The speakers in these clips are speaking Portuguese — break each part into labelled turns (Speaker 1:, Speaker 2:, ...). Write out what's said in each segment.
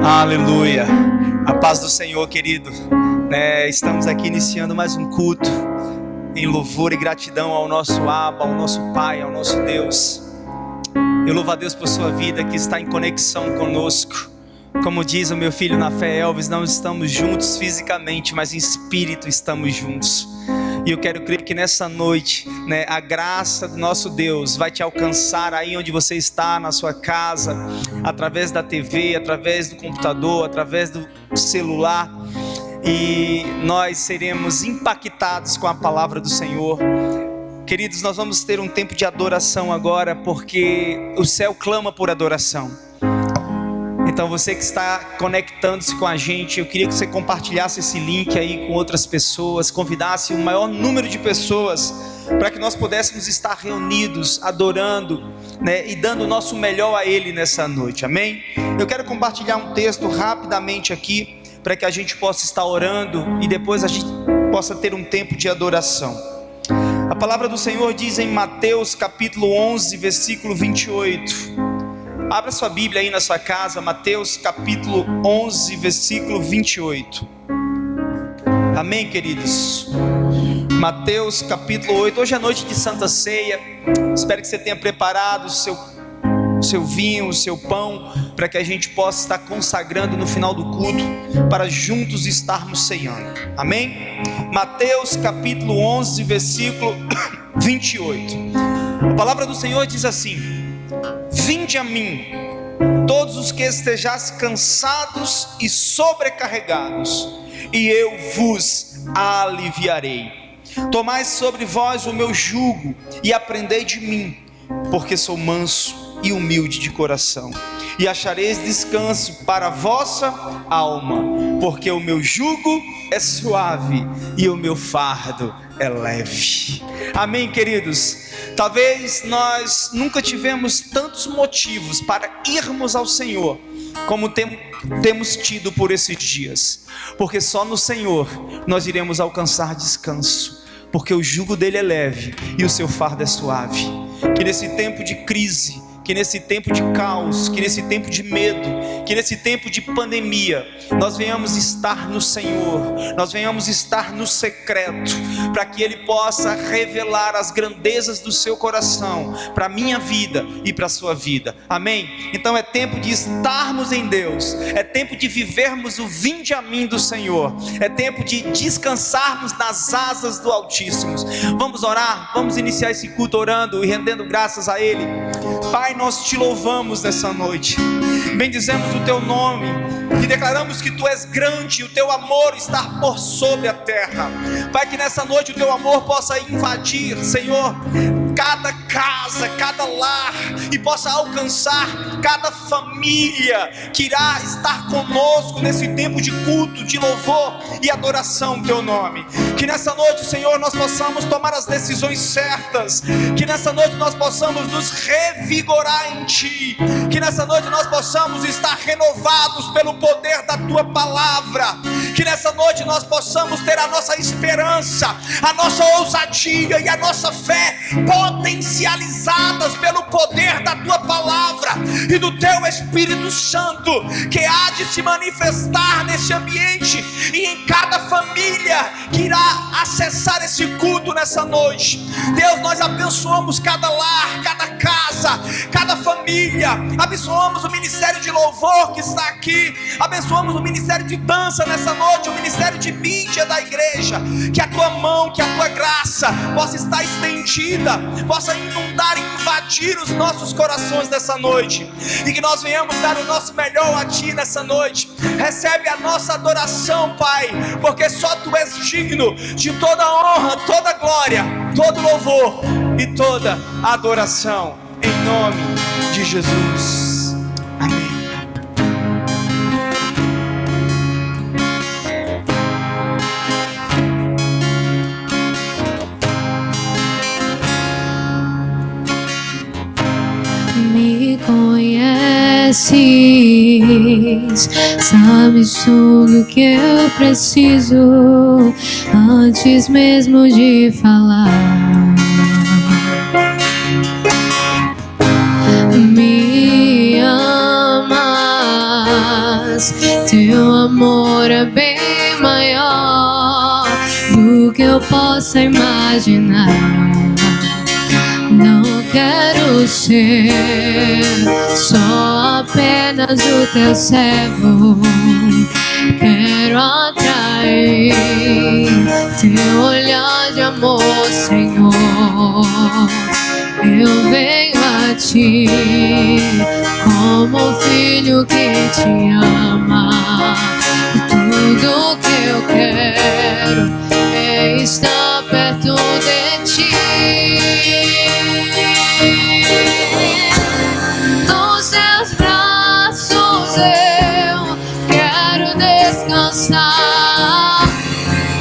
Speaker 1: Aleluia, a paz do Senhor, querido. Estamos aqui iniciando mais um culto em louvor e gratidão ao nosso Abba, ao nosso Pai, ao nosso Deus. Eu louvo a Deus por sua vida que está em conexão conosco. Como diz o meu filho na fé, Elvis, não estamos juntos fisicamente, mas em espírito estamos juntos. E eu quero crer que nessa noite, a graça do nosso Deus vai te alcançar aí onde você está, na sua casa, através da TV, através do computador, através do celular. E nós seremos impactados com a palavra do Senhor. Queridos, nós vamos ter um tempo de adoração agora, porque o céu clama por adoração. Então você que está conectando-se com a gente, eu queria que você compartilhasse esse link aí com outras pessoas, convidasse o maior número de pessoas, para que nós pudéssemos estar reunidos, adorando, e dando o nosso melhor a Ele nessa noite, amém? Eu quero compartilhar um texto rapidamente aqui, para que a gente possa estar orando, e depois a gente possa ter um tempo de adoração. A palavra do Senhor diz em Mateus capítulo 11, versículo 28, abra sua Bíblia aí na sua casa, Mateus capítulo 11, versículo 28. Amém, queridos? Mateus capítulo 8. Hoje é noite de Santa Ceia. Espero que você tenha preparado o seu vinho, o seu pão, para que a gente possa estar consagrando no final do culto, para juntos estarmos ceando. Amém? Mateus capítulo 11, versículo 28. A palavra do Senhor diz assim: vinde a mim, todos os que estejais cansados e sobrecarregados, e eu vos aliviarei. Tomai sobre vós o meu jugo e aprendei de mim, porque sou manso e humilde de coração, e achareis descanso para a vossa alma, porque o meu jugo é suave e o meu fardo é leve. Amém, queridos? Talvez nós nunca tivemos tantos motivos para irmos ao Senhor como temos tido por esses dias, porque só no Senhor nós iremos alcançar descanso, porque o jugo dele é leve e o seu fardo é suave. Que nesse tempo de crise, que nesse tempo de caos, que nesse tempo de medo, que nesse tempo de pandemia, nós venhamos estar no Senhor, nós venhamos estar no secreto, para que Ele possa revelar as grandezas do seu coração, para a minha vida e para a sua vida, amém? Então é tempo de estarmos em Deus, é tempo de vivermos o vinde a mim do Senhor, é tempo de descansarmos nas asas do Altíssimo. Vamos orar, vamos iniciar esse culto orando e rendendo graças a Ele. Pai, nós te louvamos nessa noite, bendizemos o teu nome e declaramos que tu és grande e o teu amor está por sobre a terra. Pai, que nessa noite o teu amor possa invadir, Senhor, cada casa, cada lar, e possa alcançar cada família que irá estar conosco nesse tempo de culto, de louvor e adoração ao teu nome. Que nessa noite, Senhor, nós possamos tomar as decisões certas, que nessa noite nós possamos nos revigorar em ti, que nessa noite nós possamos estar renovados pelo poder da tua palavra, que nessa noite nós possamos ter a nossa esperança, a nossa ousadia e a nossa fé potencializadas pelo poder da tua palavra e do teu Espírito Santo, que há de se manifestar nesse ambiente e em cada família que irá acessar esse culto nessa noite. Deus, nós abençoamos cada lar, cada casa, cada família, abençoamos o ministério de louvor que está aqui, abençoamos o ministério de dança nessa noite, o ministério de mídia da igreja. Que a tua mão, que a tua graça possa estar estendida, possa inundar e invadir os nossos corações nessa noite, e que nós venhamos dar o nosso melhor a ti nessa noite. Recebe a nossa adoração, Pai, porque só tu és digno de toda honra, toda glória, todo louvor e toda adoração, em nome de Jesus, amém.
Speaker 2: Me conheces, sabes tudo que eu preciso antes mesmo de falar. Me amas amor é bem maior do que eu possa imaginar. Não quero ser só apenas o teu servo. Quero atrair teu olhar de amor, Senhor. Eu venho a ti como filho que te ama. E tudo que eu quero é estar perto de ti. Nos teus braços eu quero descansar.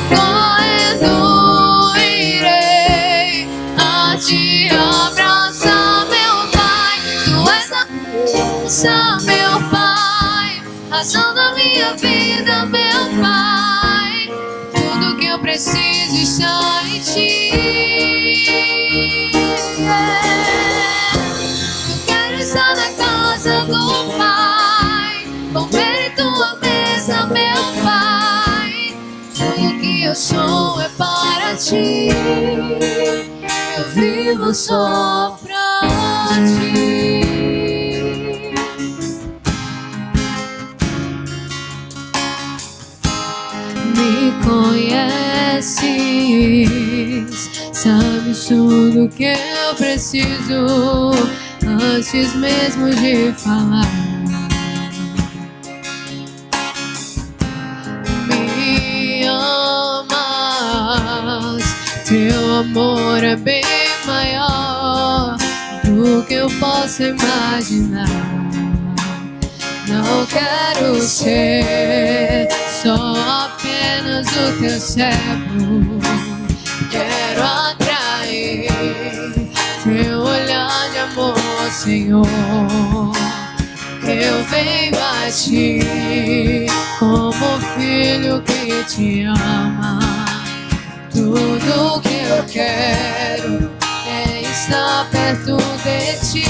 Speaker 2: Correndo irei a te abraçar, meu Pai. Tu és a força, meu Pai, razão da minha vida, meu Pai. Tudo que eu preciso está em ti. Eu quero estar na casa do Pai, comer em tua mesa, meu Pai. Tudo que eu sou é para ti. Eu vivo só pra ti. Me conheces, sabes tudo que eu preciso antes mesmo de falar. Me amas, teu amor é bem maior do que eu posso imaginar. Não quero ser só apenas o teu servo. Quero atrair teu olhar de amor, Senhor. Eu venho a ti como filho que te ama. Tudo que eu quero é estar perto de ti.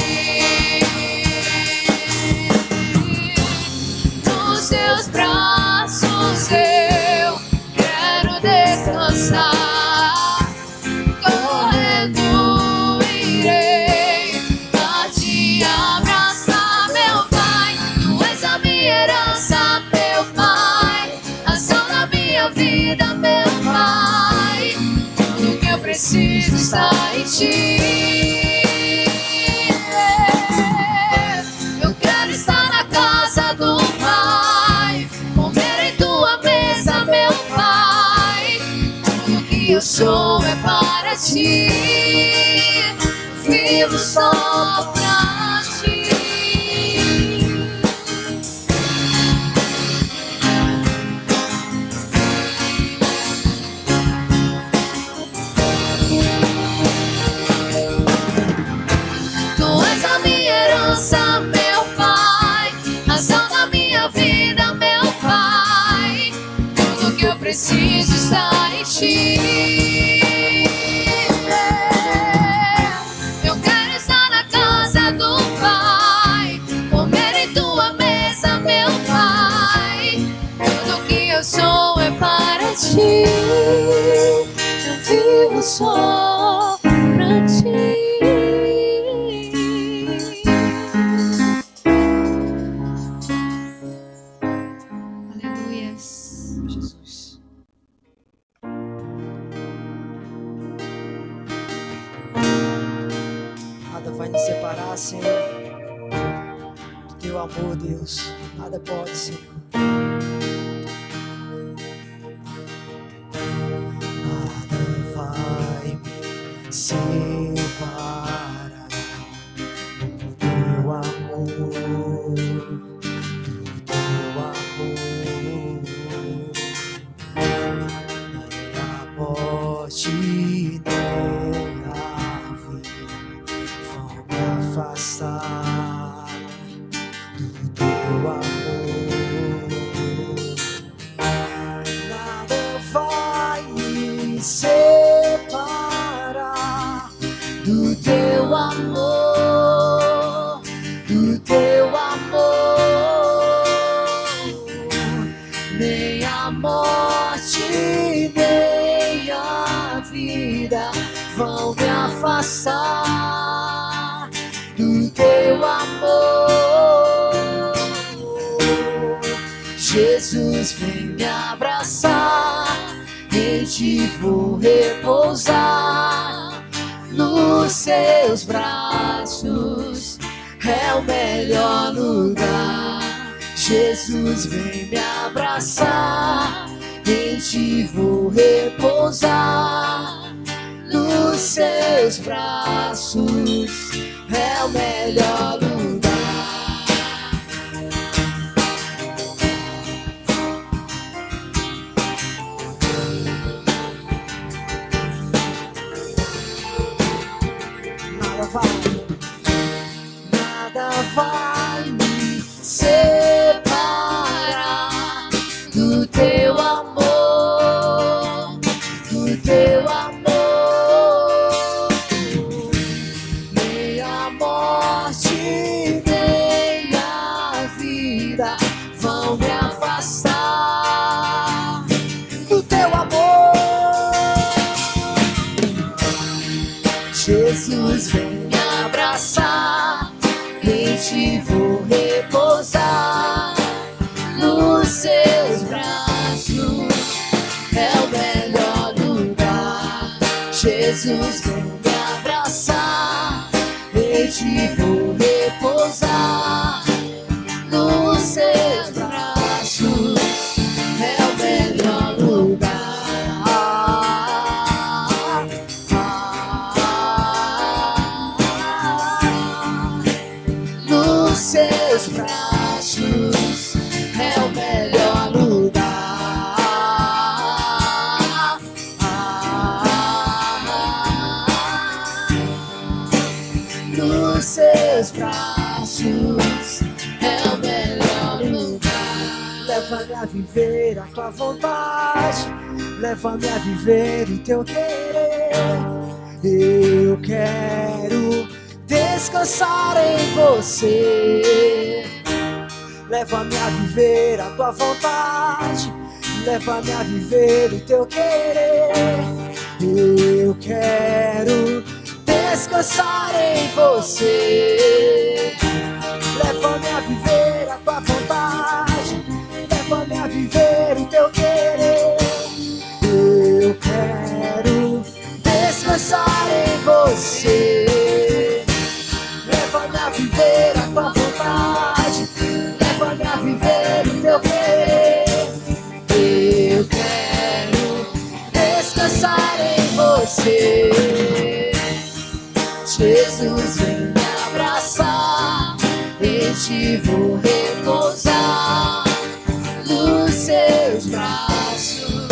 Speaker 2: Nos teus braços eu quero descansar. Correndo irei a te abraçar, meu Pai. Tu és a minha herança, meu Pai, razão da minha vida, meu Pai. Tudo que eu preciso está em ti. Eu quero estar na casa do Pai, comer em tua mesa, meu Pai. Tudo que eu sou é para ti. Vivo só pra ti. Tu és a minha herança, meu Pai, razão da minha vida, meu Pai. Tudo que eu preciso está em ti. Eu quero estar na casa do Pai, comer em tua mesa, meu Pai. Tudo que eu sou é para ti. Eu vivo só pra ti. Aleluias.
Speaker 1: Jesus.
Speaker 3: Nada vai nos separar, Senhor, do teu amor, Deus. Nada pode, Senhor. Nada vai me separar do teu amor, do teu amor. Nem a morte, nem a vida vão me afastar do teu amor. Nada vai me separar do teu amor, do teu amor. Jesus, vem me abraçar, em ti vou repousar, nos seus braços é o melhor lugar. Jesus, vem me abraçar, em ti vou repousar, nos seus braços é o melhor lugar. Nada vai me separar do teu amor, do teu amor. Nem a morte, nem a vida vão me afastar do teu amor. Jesus, vem me abraçar, em ti vou repousar, nos seus braços é o melhor lugar. Jesus, vem me abraçar, em ti vou repousar, nos seus braços é o melhor lugar. Nos seus braços é o melhor lugar. Nos seus braços é o melhor lugar. Leva-me a viver a tua vontade, leva-me a viver o teu querer. Eu quero descansar em você. Leva-me a viver a tua vontade, leva-me a viver o teu querer. Eu quero descansar em você. Leva-me a viver a tua vontade, leva-me a viver o teu querer. Eu quero descansar em você. Leva-me a viver a tua vontade, leva-me a viver o teu querer. Eu quero descansar em você. Jesus, vem me abraçar, em ti vou repousar, nos seus braços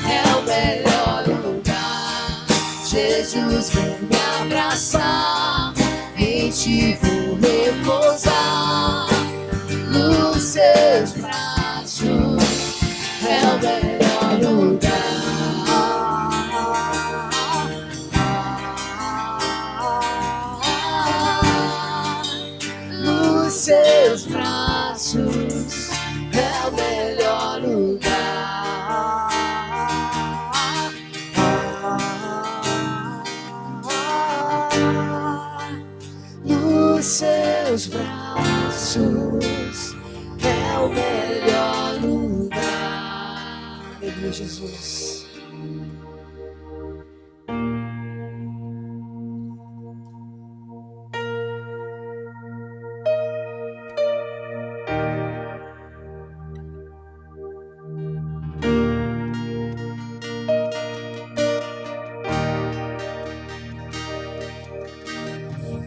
Speaker 3: é o melhor lugar. Jesus, vem me abraçar, em ti vou repousar, nos seus braços é o melhor lugar. Nos seus braços é o melhor lugar. Nos seus braços é o melhor lugar. Aleluia, Jesus.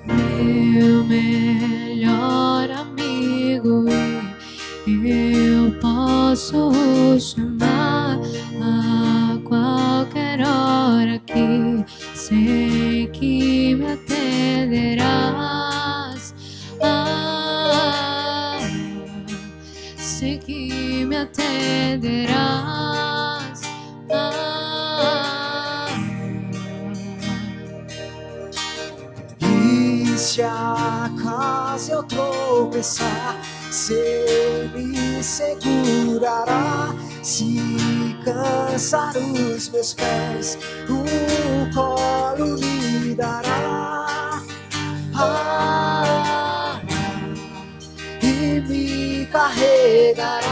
Speaker 2: Meu melhor amigo, eu posso chamar a qualquer hora que sei que me atenderás. Sei que me atenderás.
Speaker 3: E se acaso eu tropeçar, você me segurará. Se cansar os meus pés, o colo me dará. E me carregará.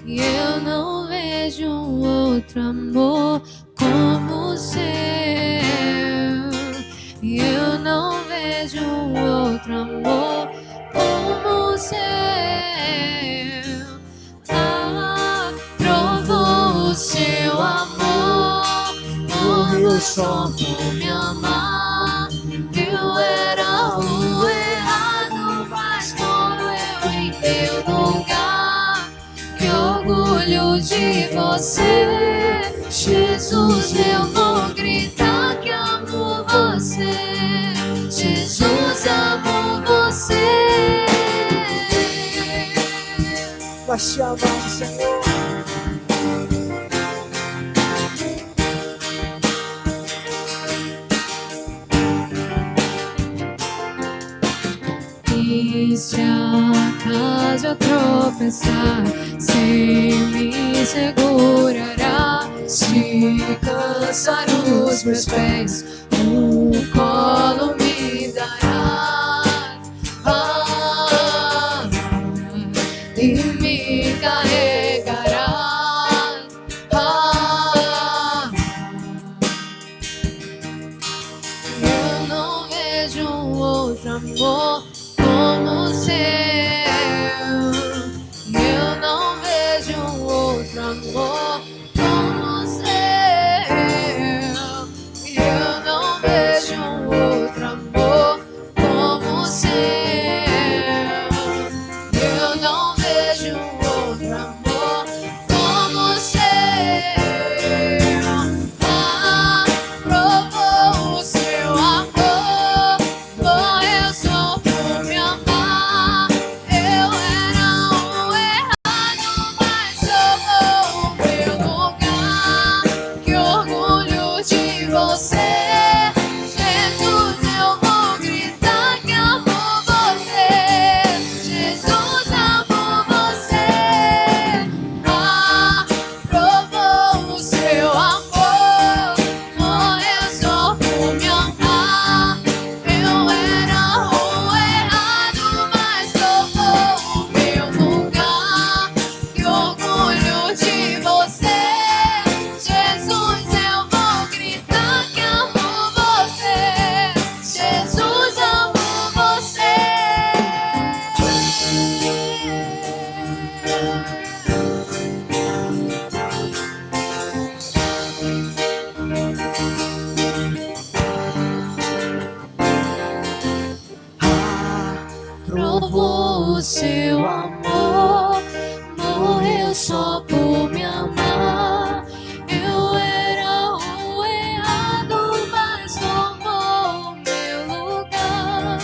Speaker 2: E eu não vejo um outro amor como o seu. E eu não vejo um outro amor como o seu. Provou o seu amor, morreu só por me amar. Eu era o errado, mas como eu em teu lugar. Que orgulho de você, Jesus, eu vou gritar que amo você. Jesus, amo você.
Speaker 3: Nós te amamos, Senhor.
Speaker 2: E se acaso eu tropeçar, você me segurará. Se cansar os meus pés, um colo me dará. E me carregará. Eu não vejo um outro amor como o seu. Eu não vejo um outro amor como o seu. Eu não vejo um outro amor como o seu. Eu não vejo um outro amor como o seu. Provou o seu amor, morreu só por me amar. Eu era o errado, mas tomou o meu lugar. Que orgulho de você, Jesus, eu vou gritar que amo você. Jesus, amo você. Provou o seu amor, morreu só por me amar. Eu era o errado, mas tomou o meu lugar.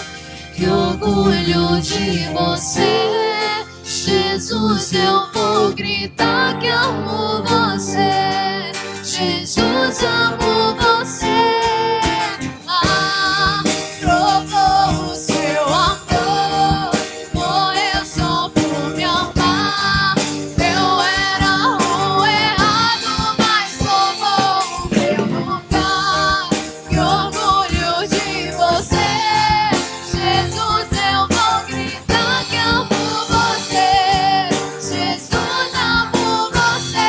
Speaker 2: Que orgulho de você, Jesus, eu vou gritar que amo você. Jesus, amo você. Provou o seu amor, morreu só por me amar. Eu era o errado, mas tomou o meu lugar. Que orgulho de você, Jesus, eu vou gritar que amo você. Jesus, amo você. Provou o seu amor, morreu só por me amar. Eu era o errado, mas tomou o meu lugar. Que orgulho de você, Jesus, eu vou gritar que amo você. Jesus, amo você.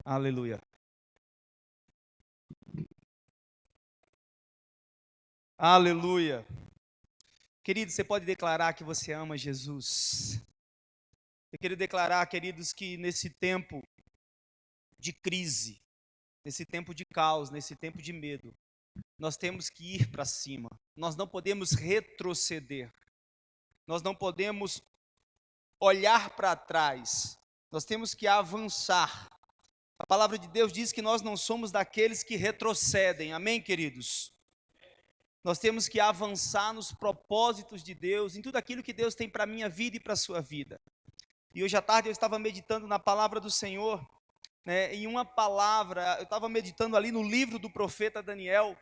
Speaker 1: Aleluia. Aleluia. Querido, você pode declarar que você ama Jesus. Eu quero declarar, queridos, que nesse tempo de crise, nesse tempo de caos, nesse tempo de medo, nós temos que ir para cima. Nós não podemos retroceder. Nós não podemos olhar para trás. Nós temos que avançar. A palavra de Deus diz que nós não somos daqueles que retrocedem. Amém, queridos? Nós temos que avançar nos propósitos de Deus, em tudo aquilo que Deus tem para a minha vida e para a sua vida. E hoje à tarde eu estava meditando na palavra do Senhor, né? Em uma palavra, eu estava meditando ali no livro do profeta Daniel,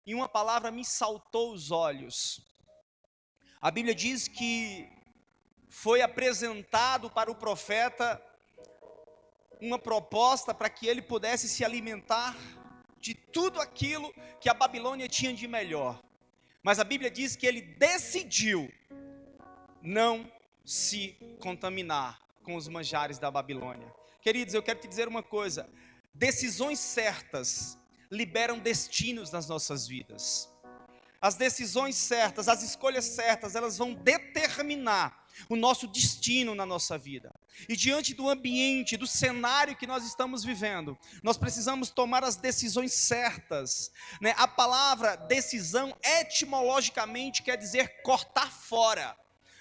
Speaker 1: e uma palavra me saltou os olhos. A Bíblia diz que foi apresentado para o profeta uma proposta para que ele pudesse se alimentar de tudo aquilo que a Babilônia tinha de melhor. Mas a Bíblia diz que ele decidiu não se contaminar com os manjares da Babilônia. Queridos, eu quero te dizer uma coisa: decisões certas liberam destinos nas nossas vidas. As decisões certas, as escolhas certas, elas vão determinar o nosso destino na nossa vida. E diante do ambiente, do cenário que nós estamos vivendo, nós precisamos tomar as decisões certas, né? A palavra decisão, etimologicamente, quer dizer cortar fora,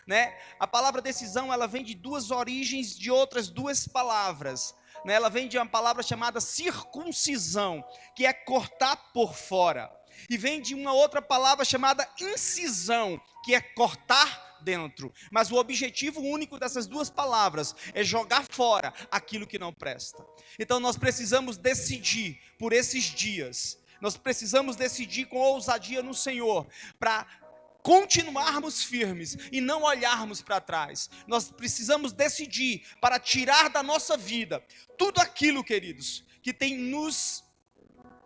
Speaker 1: né? A palavra decisão, ela vem de duas origens de outras duas palavras, né? Ela vem de uma palavra chamada circuncisão, que é cortar por fora. E vem de uma outra palavra chamada incisão, que é cortar dentro. Mas o objetivo único dessas duas palavras é jogar fora aquilo que não presta. Então nós precisamos decidir por esses dias. Nós precisamos decidir com ousadia no Senhor, para continuarmos firmes e não olharmos para trás. Nós precisamos decidir para tirar da nossa vida tudo aquilo, queridos, que tem nos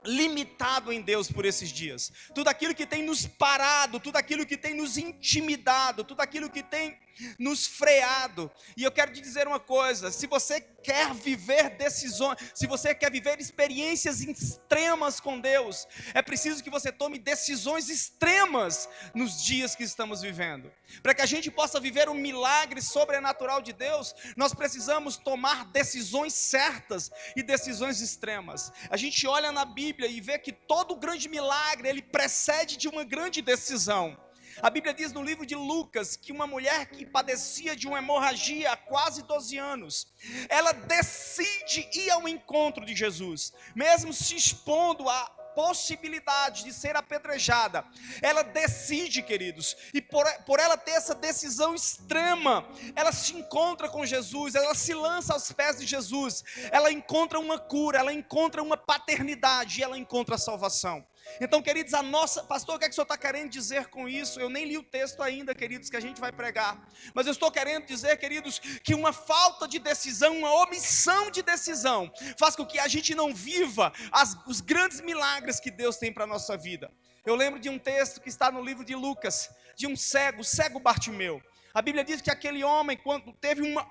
Speaker 1: limitado em Deus por esses dias, tudo aquilo que tem nos parado, tudo aquilo que tem nos intimidado, tudo aquilo que tem nos freado. E eu quero te dizer uma coisa: se você quer viver decisões, se você quer viver experiências extremas com Deus, é preciso que você tome decisões extremas nos dias que estamos vivendo. Para que a gente possa viver um milagre sobrenatural de Deus, nós precisamos tomar decisões certas e decisões extremas. A gente olha na Bíblia e vê que todo grande milagre, ele precede de uma grande decisão. A Bíblia diz no livro de Lucas que uma mulher que padecia de uma hemorragia há quase 12 anos, ela decide ir ao encontro de Jesus, mesmo se expondo a possibilidade de ser apedrejada. Ela decide, queridos, e por ela ter essa decisão extrema, ela se encontra com Jesus, ela se lança aos pés de Jesus, ela encontra uma cura, ela encontra uma paternidade, ela encontra a salvação. Então, queridos, pastor, o que é que o senhor está querendo dizer com isso? Eu nem li o texto ainda, queridos, que a gente vai pregar, mas eu estou querendo dizer, queridos, que uma falta de decisão, uma omissão de decisão, faz com que a gente não viva os grandes milagres que Deus tem para a nossa vida. Eu lembro de um texto que está no livro de Lucas, de um cego, o cego Bartimeu. A Bíblia diz que aquele homem, quando teve uma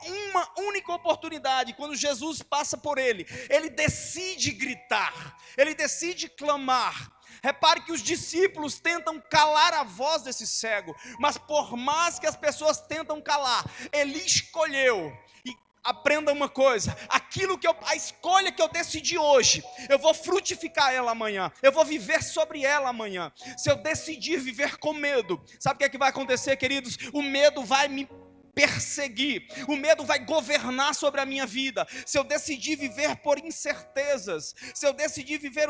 Speaker 1: única oportunidade, quando Jesus passa por ele, ele decide gritar, ele decide clamar. Repare que os discípulos tentam calar a voz desse cego, mas por mais que as pessoas tentam calar, ele escolheu. E aprenda uma coisa: a escolha que eu decidi hoje, eu vou frutificar ela amanhã, eu vou viver sobre ela amanhã. Se eu decidir viver com medo, sabe o que é que vai acontecer, queridos? O medo vai me perseguir, o medo vai governar sobre a minha vida. Se eu decidir viver por incertezas, se eu decidir viver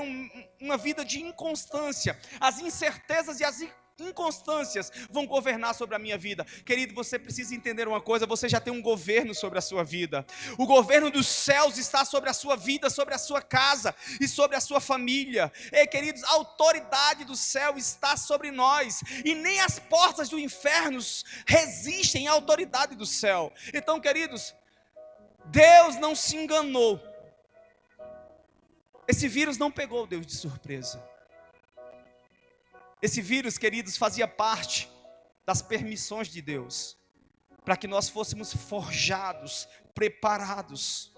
Speaker 1: uma vida de inconstância, as incertezas e as inconstâncias vão governar sobre a minha vida. Querido, você precisa entender uma coisa: você já tem um governo sobre a sua vida. O governo dos céus está sobre a sua vida, sobre a sua casa e sobre a sua família. Ei, queridos, a autoridade do céu está sobre nós, e nem as portas do inferno resistem à autoridade do céu. Então, queridos, Deus não se enganou. Esse vírus não pegou Deus de surpresa. Esse vírus, queridos, fazia parte das permissões de Deus, para que nós fôssemos forjados, preparados.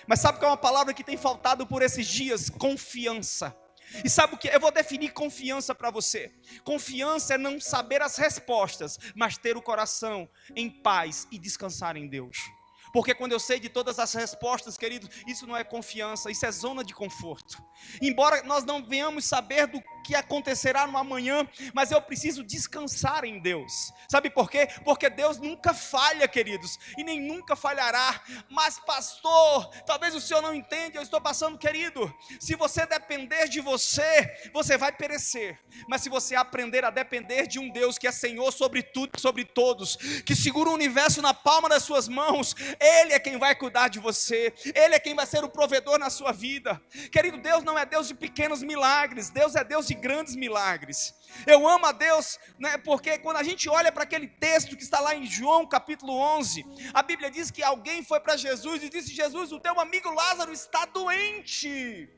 Speaker 1: Mas sabe qual é uma palavra que tem faltado por esses dias? Confiança. E sabe o que? Eu vou definir confiança para você. Confiança é não saber as respostas, mas ter o coração em paz e descansar em Deus. Porque quando eu sei de todas as respostas, querido, isso não é confiança, isso é zona de conforto. Embora nós não venhamos saber que acontecerá no amanhã, mas eu preciso descansar em Deus. Sabe por quê? Porque Deus nunca falha, queridos, e nem nunca falhará. Mas pastor, talvez o senhor não entenda, eu estou passando, querido, se você depender de você, você vai perecer. Mas se você aprender a depender de um Deus que é Senhor sobre tudo, sobre todos, que segura o universo na palma das suas mãos, Ele é quem vai cuidar de você, Ele é quem vai ser o provedor na sua vida. Querido, Deus não é Deus de pequenos milagres, Deus é Deus de grandes milagres. Eu amo a Deus, né, porque quando a gente olha para aquele texto que está lá em João capítulo 11, a Bíblia diz que alguém foi para Jesus e disse: Jesus, o teu amigo Lázaro está doente.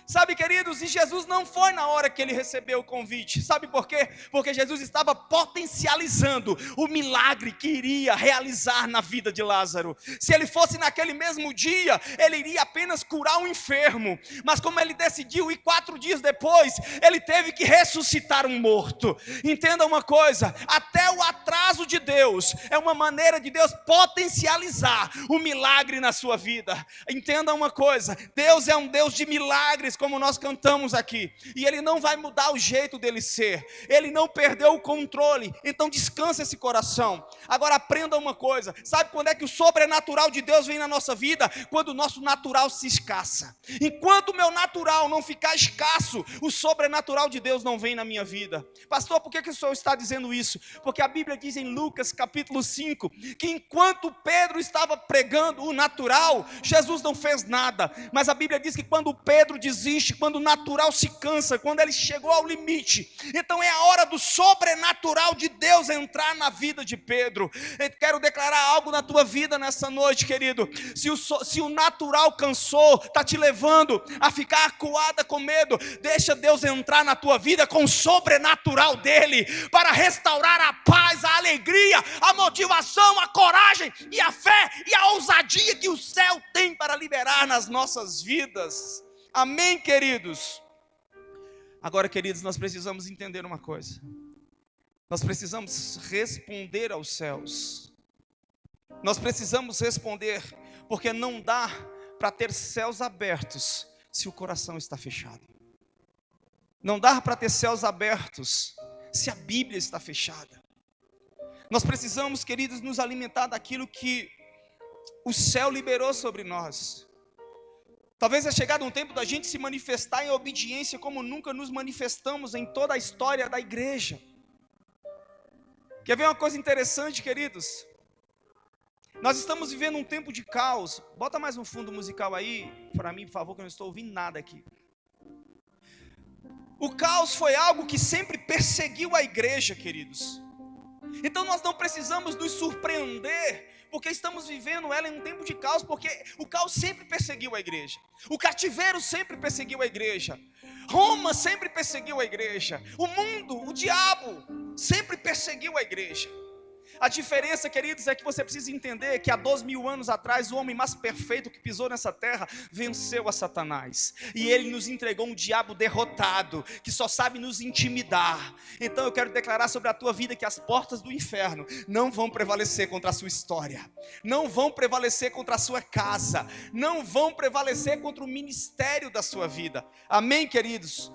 Speaker 1: Sabe, queridos, e Jesus não foi na hora que ele recebeu o convite. Sabe por quê? Porque Jesus estava potencializando o milagre que iria realizar na vida de Lázaro. Se ele fosse naquele mesmo dia, ele iria apenas curar um enfermo. Mas como ele decidiu ir 4 dias depois, ele teve que ressuscitar um morto. Entenda uma coisa, até o atraso de Deus é uma maneira de Deus potencializar o milagre na sua vida. Entenda uma coisa, Deus é um Deus de milagres, como nós cantamos aqui, e Ele não vai mudar o jeito dele ser, Ele não perdeu o controle. Então descansa esse coração. Agora aprenda uma coisa, sabe quando é que o sobrenatural de Deus vem na nossa vida? Quando o nosso natural se escassa. Enquanto o meu natural não ficar escasso, o sobrenatural de Deus não vem na minha vida. Pastor, por que o senhor está dizendo isso? Porque a Bíblia diz em Lucas capítulo 5, que enquanto Pedro estava pregando o natural, Jesus não fez nada. Mas a Bíblia diz que quando Pedro desiste, quando o natural se cansa, quando ele chegou ao limite, então é a hora do sobrenatural de Deus entrar na vida de Pedro. Eu quero declarar algo na tua vida nessa noite, querido. Se o natural cansou, está te levando a ficar acuada com medo, deixa Deus entrar na tua vida com o sobrenatural dele, para restaurar a paz, a alegria, a motivação, a coragem e a fé e a ousadia que o céu tem para liberar nas nossas vidas. Amém, queridos? Agora, queridos, nós precisamos entender uma coisa. Nós precisamos responder aos céus. Nós precisamos responder, porque não dá para ter céus abertos se o coração está fechado. Não dá para ter céus abertos se a Bíblia está fechada. Nós precisamos, queridos, nos alimentar daquilo que o céu liberou sobre nós. Talvez é chegado um tempo da gente se manifestar em obediência como nunca nos manifestamos em toda a história da igreja. Quer ver uma coisa interessante, queridos? Nós estamos vivendo um tempo de caos. Bota mais um fundo musical aí, para mim, por favor, que eu não estou ouvindo nada aqui. O caos foi algo que sempre perseguiu a igreja, queridos. Então nós não precisamos nos surpreender, porque estamos vivendo ela em um tempo de caos, porque o caos sempre perseguiu a igreja. O cativeiro sempre perseguiu a igreja. Roma sempre perseguiu a igreja. O mundo, o diabo, sempre perseguiu a igreja. A diferença, queridos, é que você precisa entender que há 2.000 anos atrás, o homem mais perfeito que pisou nessa terra venceu a Satanás. E ele nos entregou um diabo derrotado, que só sabe nos intimidar. Então eu quero declarar sobre a tua vida que as portas do inferno não vão prevalecer contra a sua história. Não vão prevalecer contra a sua casa. Não vão prevalecer contra o ministério da sua vida. Amém, queridos?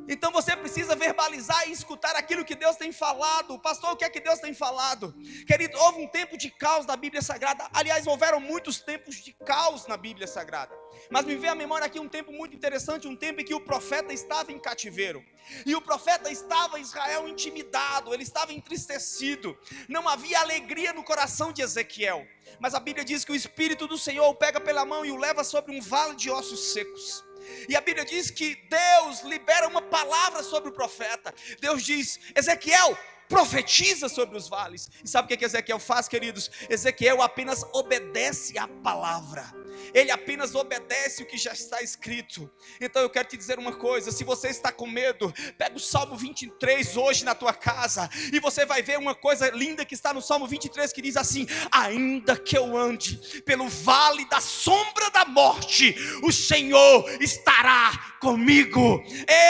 Speaker 1: Então você precisa verbalizar e escutar aquilo que Deus tem falado. Pastor, o que é que Deus tem falado? Querido, houve um tempo de caos na Bíblia Sagrada. Aliás, houveram muitos tempos de caos na Bíblia Sagrada. Mas me veio à memória aqui um tempo muito interessante, um tempo em que o profeta estava em cativeiro. E o profeta estava em Israel intimidado, ele estava entristecido. Não havia alegria no coração de Ezequiel. Mas a Bíblia diz que o Espírito do Senhor o pega pela mão e o leva sobre um vale de ossos secos. E a Bíblia diz que Deus libera uma palavra sobre o profeta. Deus diz: Ezequiel, profetiza sobre os vales. E sabe o que Ezequiel faz, queridos? Ezequiel apenas obedece à palavra. Ele apenas obedece o que já está escrito. Então eu quero te dizer uma coisa: se você está com medo, pega o Salmo 23 hoje na tua casa, e você vai ver uma coisa linda que está no Salmo 23, que diz assim: ainda que eu ande pelo vale da sombra da morte, o Senhor estará comigo.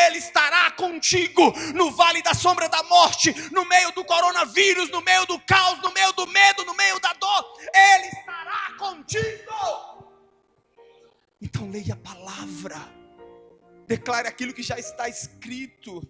Speaker 1: Ele estará contigo no vale da sombra da morte, no meio do coronavírus, no meio do caos, no meio do medo, no meio da dor. Ele estará contigo. Então leia a palavra, declare aquilo que já está escrito.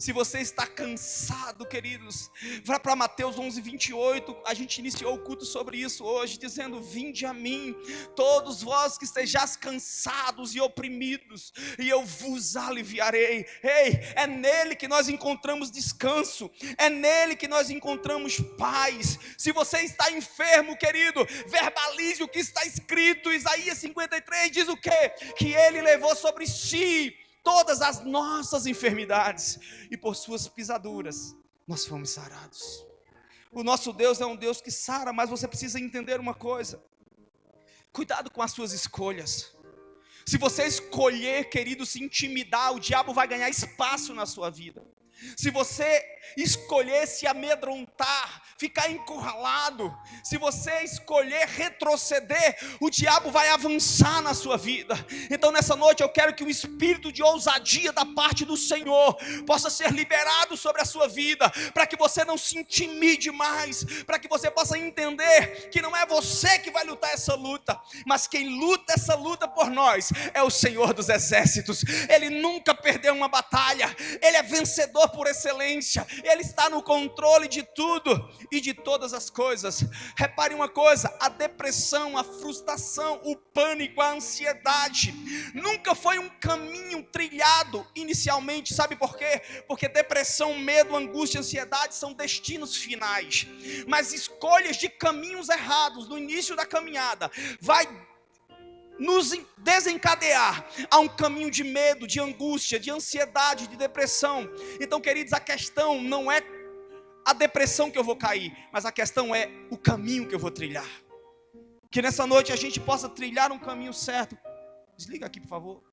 Speaker 1: Se você está cansado, queridos, vá para Mateus 11:28, a gente iniciou o culto sobre isso hoje, dizendo: vinde a mim, todos vós que estejais cansados e oprimidos, e eu vos aliviarei. Ei, é nele que nós encontramos descanso, é nele que nós encontramos paz. Se você está enfermo, querido, verbalize o que está escrito. Isaías 53 diz o quê? Que ele levou sobre si todas as nossas enfermidades, e por suas pisaduras nós fomos sarados. O nosso Deus é um Deus que sara, mas você precisa entender uma coisa: cuidado com as suas escolhas. Se você escolher, querido, se intimidar, o diabo vai ganhar espaço na sua vida. Se você escolher se amedrontar, ficar encurralado, se você escolher retroceder, o diabo vai avançar na sua vida. Então nessa noite eu quero que o espírito de ousadia da parte do Senhor possa ser liberado sobre a sua vida, para que você não se intimide mais, para que você possa entender que não é você que vai lutar essa luta, mas quem luta essa luta por nós é o Senhor dos Exércitos. Ele nunca perdeu uma batalha, Ele é vencedor por excelência, Ele está no controle de tudo e de todas as coisas. Repare uma coisa: a depressão, a frustração, o pânico, a ansiedade nunca foi um caminho trilhado inicialmente. Sabe por quê? Porque depressão, medo, angústia e ansiedade são destinos finais, mas escolhas de caminhos errados no início da caminhada vai nos desencadear a um caminho de medo, de angústia, de ansiedade, de depressão. Então, queridos, a questão não é a depressão que eu vou cair, mas a questão é o caminho que eu vou trilhar. Que nessa noite a gente possa trilhar um caminho certo. Desliga aqui, por favor.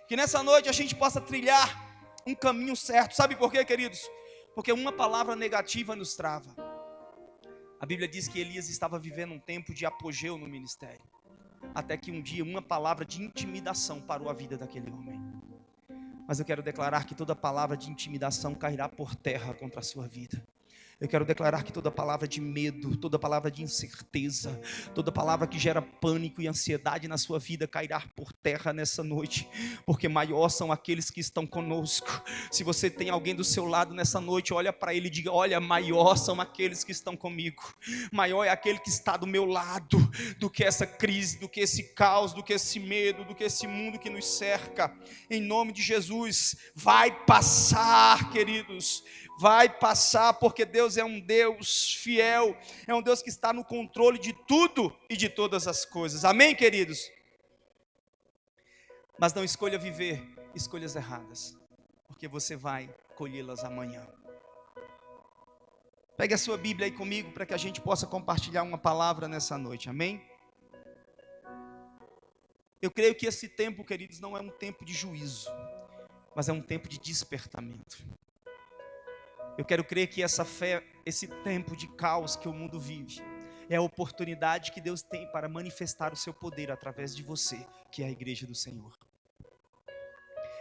Speaker 1: Que nessa noite a gente possa trilhar um caminho certo. Sabe por quê, queridos? Porque uma palavra negativa nos trava. A Bíblia diz que Elias estava vivendo um tempo de apogeu no ministério, até que um dia uma palavra de intimidação parou a vida daquele homem. Mas eu quero declarar que toda palavra de intimidação cairá por terra contra a sua vida. Eu quero declarar que toda palavra de medo, toda palavra de incerteza, toda palavra que gera pânico e ansiedade na sua vida cairá por terra nessa noite, porque maior são aqueles que estão conosco. Se você tem alguém do seu lado nessa noite, olha para ele e diga: olha, maior são aqueles que estão comigo, maior é aquele que está do meu lado, do que essa crise, do que esse caos, do que esse medo, do que esse mundo que nos cerca. Em nome de Jesus, vai passar, queridos, vai passar, porque Deus é um Deus fiel, é um Deus que está no controle de tudo e de todas as coisas. Amém, queridos? Mas não escolha viver escolhas erradas, porque você vai colhê-las amanhã. Pegue a sua Bíblia aí comigo para que a gente possa compartilhar uma palavra nessa noite, amém? Eu creio que esse tempo, queridos, não é um tempo de juízo, mas é um tempo de despertamento. Eu quero crer que essa fé, esse tempo de caos que o mundo vive, é a oportunidade que Deus tem para manifestar o seu poder através de você, que é a igreja do Senhor.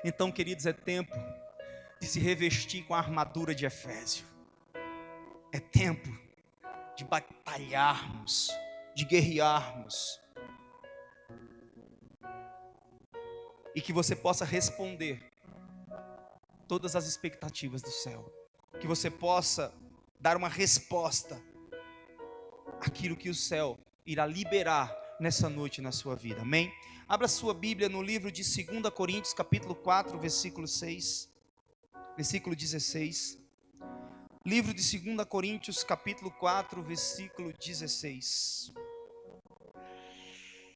Speaker 1: Então, queridos, é tempo de se revestir com a armadura de Efésio. É tempo de batalharmos, de guerrearmos. E que você possa responder todas as expectativas do céu. Que você possa dar uma resposta àquilo que o céu irá liberar nessa noite na sua vida, amém? Abra sua Bíblia no livro de 2 Coríntios, capítulo 4, versículo 6, versículo 16. Livro de 2 Coríntios, capítulo 4, versículo 16.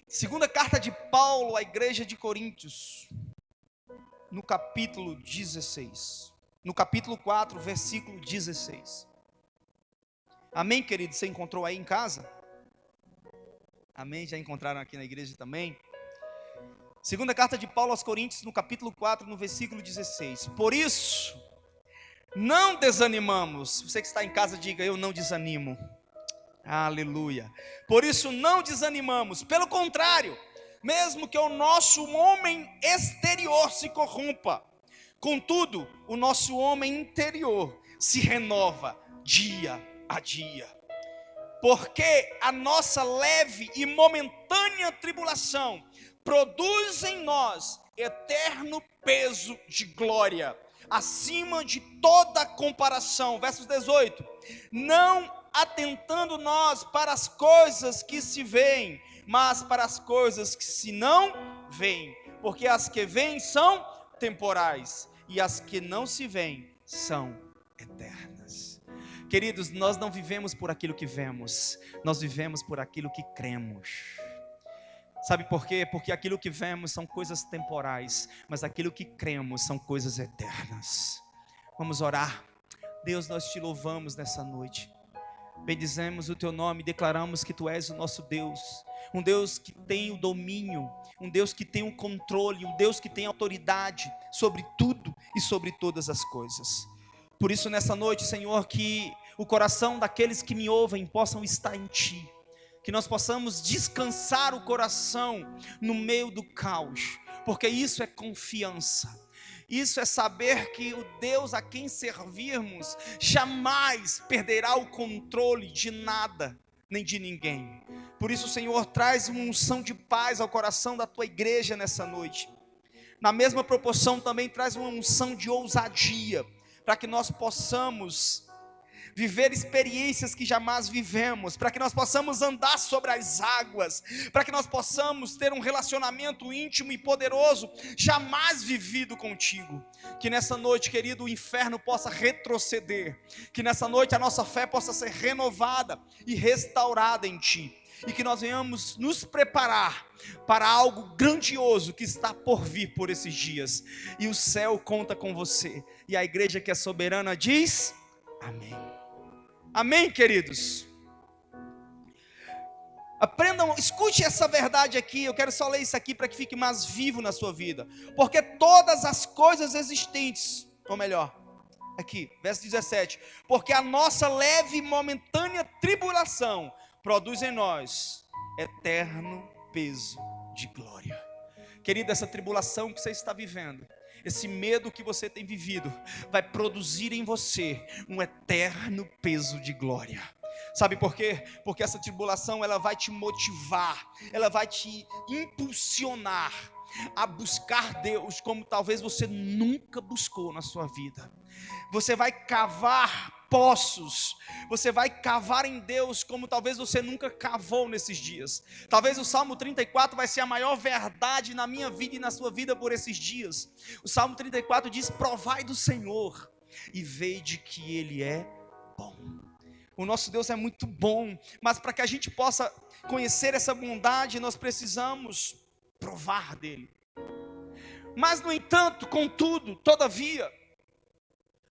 Speaker 1: Segunda carta de Paulo à igreja de Coríntios, no capítulo 16. No capítulo 4, versículo 16. Amém, querido? Você encontrou aí em casa? Amém? Já encontraram aqui na igreja também? Segunda carta de Paulo aos Coríntios, no capítulo 4, no versículo 16. Por isso, não desanimamos. Você que está em casa, diga: eu não desanimo. Aleluia. Por isso não desanimamos. Pelo contrário, mesmo que o nosso homem exterior se corrompa, contudo, o nosso homem interior se renova dia a dia. Porque a nossa leve e momentânea tribulação produz em nós eterno peso de glória, acima de toda comparação. Versos 18: não atentando nós para as coisas que se veem, mas para as coisas que se não veem, porque as que veem são temporais, e as que não se veem são eternas. Queridos, nós não vivemos por aquilo que vemos, nós vivemos por aquilo que cremos. Sabe por quê? Porque aquilo que vemos são coisas temporais, mas aquilo que cremos são coisas eternas. Vamos orar. Deus, nós te louvamos nessa noite, bendizemos o teu nome, declaramos que tu és o nosso Deus, um Deus que tem o domínio, um Deus que tem o controle, um Deus que tem autoridade sobre tudo e sobre todas as coisas. Por isso nessa noite, Senhor, que o coração daqueles que me ouvem possam estar em Ti, que nós possamos descansar o coração no meio do caos, porque isso é confiança. Isso é saber que o Deus a quem servirmos jamais perderá o controle de nada, nem de ninguém. Por isso, Senhor, traz uma unção de paz ao coração da tua igreja nessa noite. Na mesma proporção também traz uma unção de ousadia, para que nós possamos viver experiências que jamais vivemos, para que nós possamos andar sobre as águas, para que nós possamos ter um relacionamento íntimo e poderoso, jamais vivido contigo. Que nessa noite, querido, o inferno possa retroceder, que nessa noite a nossa fé possa ser renovada e restaurada em Ti, e que nós venhamos nos preparar para algo grandioso que está por vir por esses dias, e o céu conta com você, e a igreja que é soberana diz amém. Amém, queridos? Aprendam, escute essa verdade aqui. Eu quero só ler isso aqui para que fique mais vivo na sua vida. Porque todas as coisas existentes, ou melhor, aqui, verso 17: porque a nossa leve e momentânea tribulação produz em nós eterno peso de glória. Querido, essa tribulação que você está vivendo, esse medo que você tem vivido, vai produzir em você um eterno peso de glória. Sabe por quê? Porque essa tribulação, ela vai te motivar, ela vai te impulsionar a buscar Deus como talvez você nunca buscou na sua vida. Você vai cavar poços, você vai cavar em Deus como talvez você nunca cavou nesses dias. Talvez o Salmo 34 vai ser a maior verdade na minha vida e na sua vida por esses dias. O Salmo 34 diz: provai do Senhor e vede que Ele é bom. O nosso Deus é muito bom, mas para que a gente possa conhecer essa bondade, nós precisamos provar dele. Mas no entanto, contudo, todavia,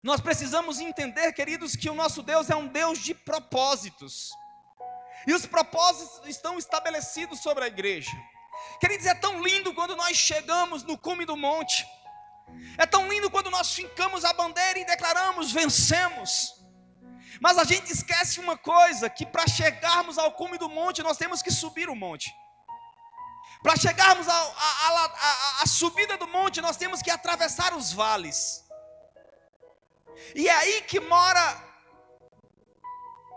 Speaker 1: nós precisamos entender, queridos, que o nosso Deus é um Deus de propósitos. E os propósitos estão estabelecidos sobre a igreja. Queridos, é tão lindo quando nós chegamos no cume do monte. É tão lindo quando nós fincamos a bandeira e declaramos: vencemos. Mas a gente esquece uma coisa, que para chegarmos ao cume do monte, nós temos que subir o monte. Para chegarmos à subida do monte, nós temos que atravessar os vales. E é aí que mora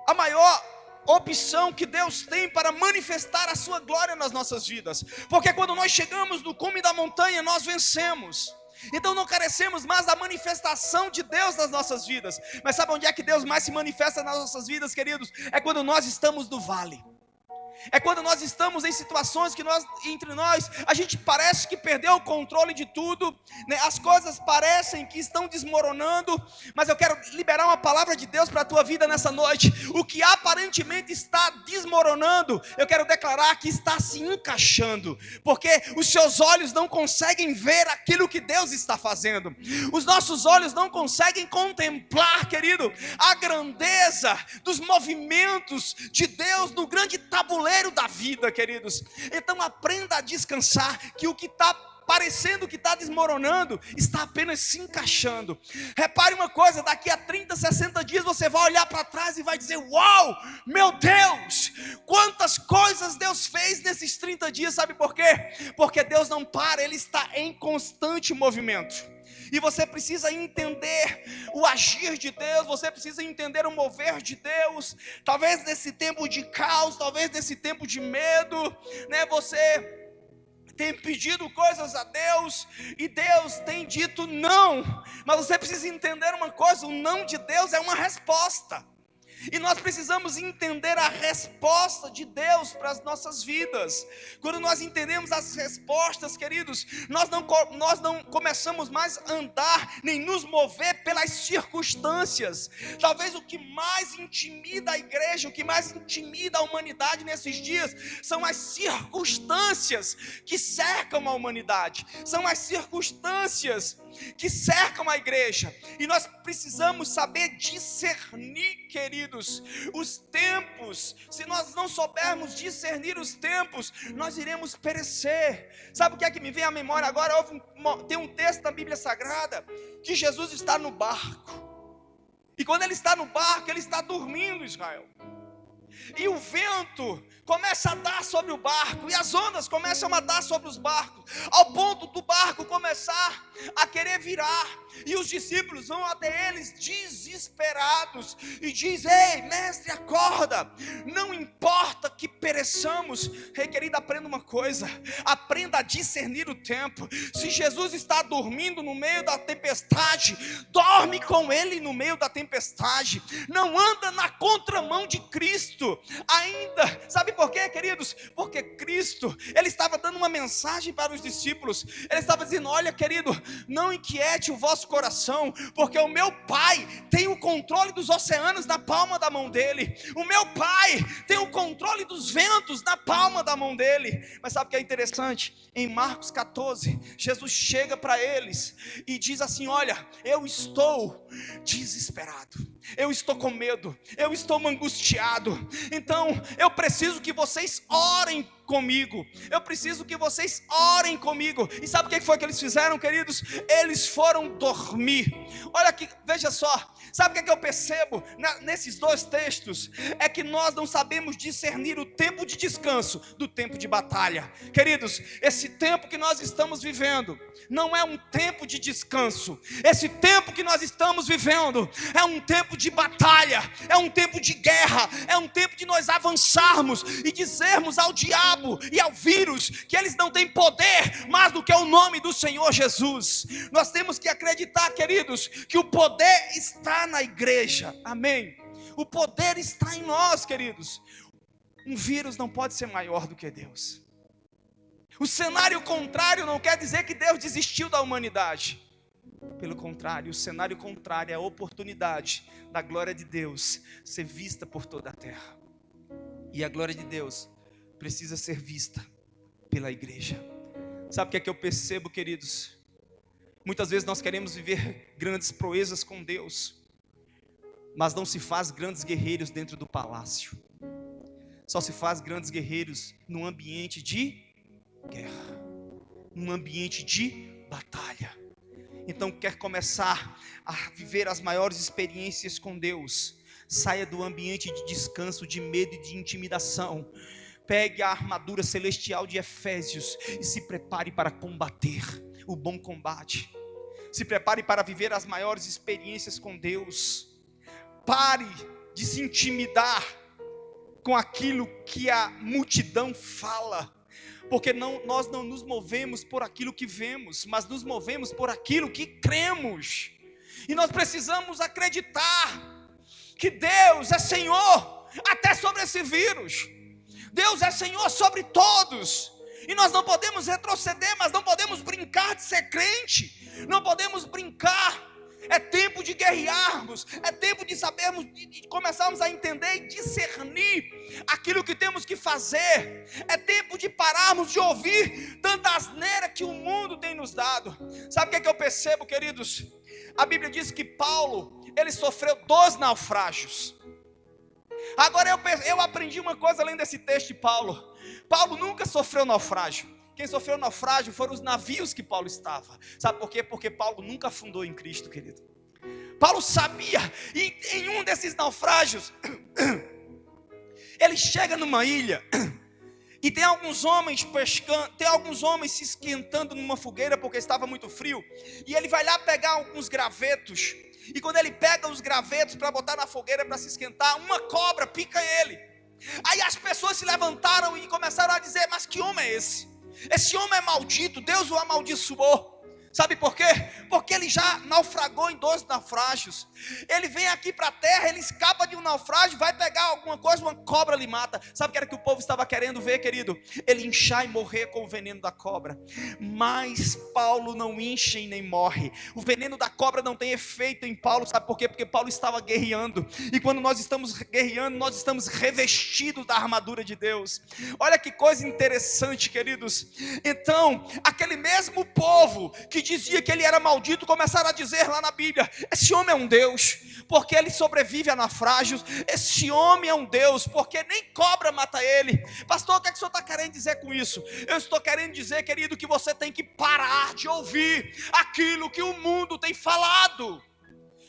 Speaker 1: a maior opção que Deus tem para manifestar a sua glória nas nossas vidas. Porque quando nós chegamos no cume da montanha, nós vencemos. Então não carecemos mais da manifestação de Deus nas nossas vidas. Mas sabe onde é que Deus mais se manifesta nas nossas vidas, queridos? É quando nós estamos no vale. É quando nós estamos em situações que entre nós, a gente parece que perdeu o controle de tudo, né? As coisas parecem que estão desmoronando, mas eu quero liberar uma palavra de Deus para a tua vida nessa noite. O que aparentemente está desmoronando, eu quero declarar que está se encaixando, porque os seus olhos não conseguem ver aquilo que Deus está fazendo. Os nossos olhos não conseguem contemplar, querido, a grandeza dos movimentos de Deus no grande tabuleiro da vida, queridos. Então aprenda a descansar, que o que está parecendo que está desmoronando, está apenas se encaixando. Repare uma coisa, daqui a 30, 60 dias você vai olhar para trás e vai dizer: uau, meu Deus, quantas coisas Deus fez nesses 30 dias. Sabe por quê? Porque Deus não para, Ele está em constante movimento. E você precisa entender o agir de Deus, você precisa entender o mover de Deus. Talvez nesse tempo de caos, talvez nesse tempo de medo, né, você tem pedido coisas a Deus e Deus tem dito não. Mas você precisa entender uma coisa: o não de Deus é uma resposta. E nós precisamos entender a resposta de Deus para as nossas vidas. Quando nós entendemos as respostas, queridos, nós não começamos mais a andar, nem nos mover pelas circunstâncias. Talvez o que mais intimida a igreja, o que mais intimida a humanidade nesses dias, são as circunstâncias que cercam a humanidade. São as circunstâncias que cercam a igreja. E nós precisamos saber discernir, queridos, os tempos. Se nós não soubermos discernir os tempos, nós iremos perecer. Sabe o que é que me vem à memória agora? Tem um texto da Bíblia Sagrada que Jesus está no barco. E quando ele está no barco, ele está dormindo, Israel. E o vento começa a dar sobre o barco, e as ondas começam a dar sobre os barcos, ao ponto do barco começar a querer virar. E os discípulos vão até eles desesperados e diz: ei, mestre, acorda, não importa que pereçamos. Ei, querido, aprenda uma coisa: aprenda a discernir o tempo. Se Jesus está dormindo no meio da tempestade, dorme com ele no meio da tempestade. Não anda na contramão de Cristo ainda. Sabe por quê, queridos? Porque Cristo, ele estava dando uma mensagem para os discípulos. Ele estava dizendo: olha, querido, não inquiete o vosso coração, porque o meu Pai tem o controle dos oceanos na palma da mão dele. O meu Pai tem o controle dos ventos na palma da mão dele. Mas sabe o que é interessante? Em Marcos 14, Jesus chega para eles e diz assim: olha, eu estou desesperado, eu estou com medo, eu estou angustiado. Então eu preciso que vocês orem comigo. Eu preciso que vocês orem comigo. E sabe o que foi que eles fizeram, queridos? Eles foram dormir. Olha aqui, veja só. Sabe o que eu percebo nesses dois textos? É que nós não sabemos discernir o tempo de descanso do tempo de batalha. Queridos, esse tempo que nós estamos vivendo não é um tempo de descanso. Esse tempo que nós estamos vivendo é um tempo de batalha, é um tempo de guerra, é um tempo de nós avançarmos e dizermos ao diabo e ao vírus que eles não têm poder mais do que o nome do Senhor Jesus. Nós temos que acreditar, queridos, que o poder está na igreja. Amém? O poder está em nós, queridos. Um vírus não pode ser maior do que Deus. O cenário contrário não quer dizer que Deus desistiu da humanidade. Pelo contrário, o cenário contrário é a oportunidade da glória de Deus ser vista por toda a terra. E a glória de Deus precisa ser vista pela igreja. Sabe o que é que eu percebo, queridos? Muitas vezes nós queremos viver grandes proezas com Deus, mas não se faz grandes guerreiros dentro do palácio. Só se faz grandes guerreiros num ambiente de guerra, num ambiente de batalha. Então, quer começar a viver as maiores experiências com Deus, saia do ambiente de descanso, de medo e de intimidação. Pegue a armadura celestial de Efésios e se prepare para combater o bom combate. Se prepare para viver as maiores experiências com Deus. Pare de se intimidar com aquilo que a multidão fala. Porque nós não nos movemos por aquilo que vemos, mas nos movemos por aquilo que cremos. E nós precisamos acreditar que Deus é Senhor até sobre esse vírus. Deus é Senhor sobre todos. E nós não podemos retroceder, mas não podemos brincar de ser crente. Não podemos brincar. É tempo de guerrearmos, é tempo de sabermos, de começarmos a entender e discernir aquilo que temos que fazer. É tempo de pararmos de ouvir tanta asneira que o mundo tem nos dado. Sabe o que é que eu percebo, queridos? A Bíblia diz que Paulo, ele sofreu 2 naufrágios. Agora eu aprendi uma coisa além desse texto de Paulo. Paulo nunca sofreu naufrágio. Quem sofreu naufrágio foram os navios que Paulo estava. Sabe por quê? Porque Paulo nunca afundou em Cristo, querido. Paulo sabia, e em um desses naufrágios, ele chega numa ilha, e tem alguns homens pescando, tem alguns homens se esquentando numa fogueira, porque estava muito frio, e ele vai lá pegar alguns gravetos, e quando ele pega os gravetos para botar na fogueira para se esquentar, uma cobra pica ele. Aí as pessoas se levantaram e começaram a dizer: mas que homem é esse? Esse homem é maldito, Deus o amaldiçoou. Sabe por quê? Porque ele já naufragou em 12 naufrágios. Ele vem aqui para a terra, ele escapa de um naufrágio, vai pegar alguma coisa, uma cobra lhe mata. Sabe o que era que o povo estava querendo ver, querido? Ele inchar e morrer com o veneno da cobra. Mas Paulo não incha e nem morre. O veneno da cobra não tem efeito em Paulo. Sabe por quê? Porque Paulo estava guerreando. E quando nós estamos guerreando, nós estamos revestidos da armadura de Deus. Olha que coisa interessante, queridos. Então, aquele mesmo povo que dizia que ele era maldito, começaram a dizer lá na Bíblia: esse homem é um Deus, porque ele sobrevive a naufrágios. Esse homem é um Deus, porque nem cobra mata ele. Pastor, o que é que o senhor está querendo dizer com isso? Eu estou querendo dizer, querido, que você tem que parar de ouvir aquilo que o mundo tem falado.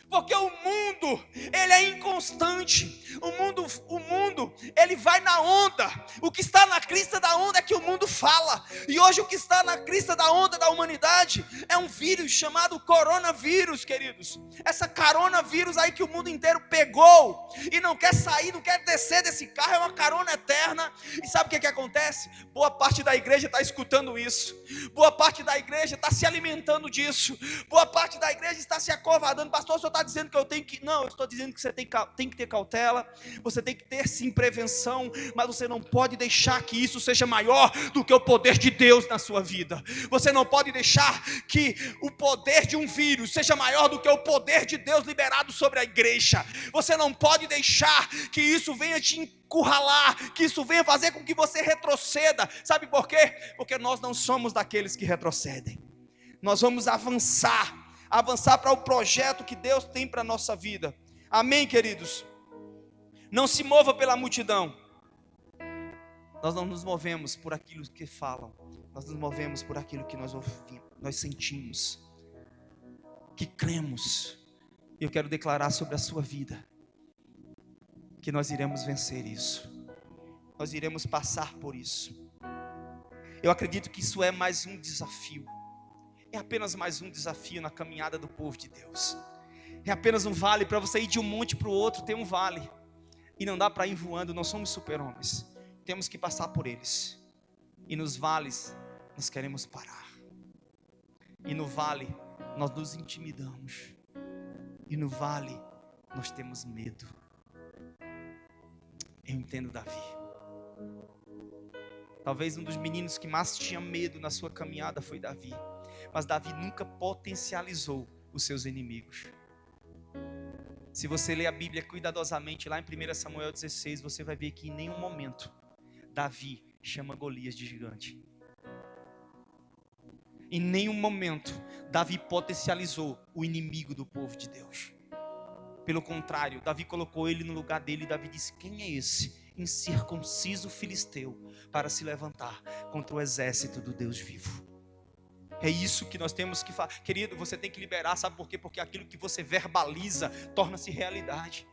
Speaker 1: Porque o mundo, ele é inconstante. O mundo, ele vai na onda. O que está na crista da onda é que o mundo fala. E hoje o que está na crista da onda da humanidade é um vírus chamado coronavírus, queridos. Essa coronavírus aí que o mundo inteiro pegou e não quer sair, não quer descer desse carro, é uma carona eterna. E sabe o que acontece? Boa parte da igreja está escutando isso. Boa parte da igreja está se alimentando disso. Boa parte da igreja está se acovardando. Pastor, o senhor está dizendo que eu tenho que... Não, eu estou dizendo que você tem que ter cautela. Você tem que ter sim prevenção. Mas você não pode deixar que isso seja maior do que o poder de Deus na sua vida. Você não pode deixar que o poder de um vírus seja maior do que o poder de Deus liberado sobre a igreja. Você não pode deixar que isso venha te encurralar, que isso venha fazer com que você retroceda. Sabe por quê? Porque nós não somos daqueles que retrocedem. Nós vamos avançar para o projeto que Deus tem para a nossa vida. Amém, queridos? Não se mova pela multidão. Nós não nos movemos por aquilo que falam. Nós nos movemos por aquilo que nós ouvimos, nós sentimos, que cremos. E eu quero declarar sobre a sua vida que nós iremos vencer isso. Nós iremos passar por isso. Eu acredito que isso é mais um desafio. É apenas mais um desafio na caminhada do povo de Deus. É apenas um vale. Para você ir de um monte para o outro, tem um vale. E não dá para ir voando, não somos super-homens. Temos que passar por eles. E nos vales, nós queremos parar. E no vale, nós nos intimidamos. E no vale, nós temos medo. Eu entendo Davi. Talvez um dos meninos que mais tinha medo na sua caminhada foi Davi. Mas Davi nunca potencializou os seus inimigos. Se você ler a Bíblia cuidadosamente, lá em 1 Samuel 16, você vai ver que em nenhum momento Davi chama Golias de gigante. Em nenhum momento Davi potencializou o inimigo do povo de Deus. Pelo contrário, Davi colocou ele no lugar dele e Davi disse: quem é esse incircunciso filisteu para se levantar contra o exército do Deus vivo? É isso que nós temos que fazer. Querido, você tem que liberar, sabe por quê? Porque aquilo que você verbaliza torna-se realidade.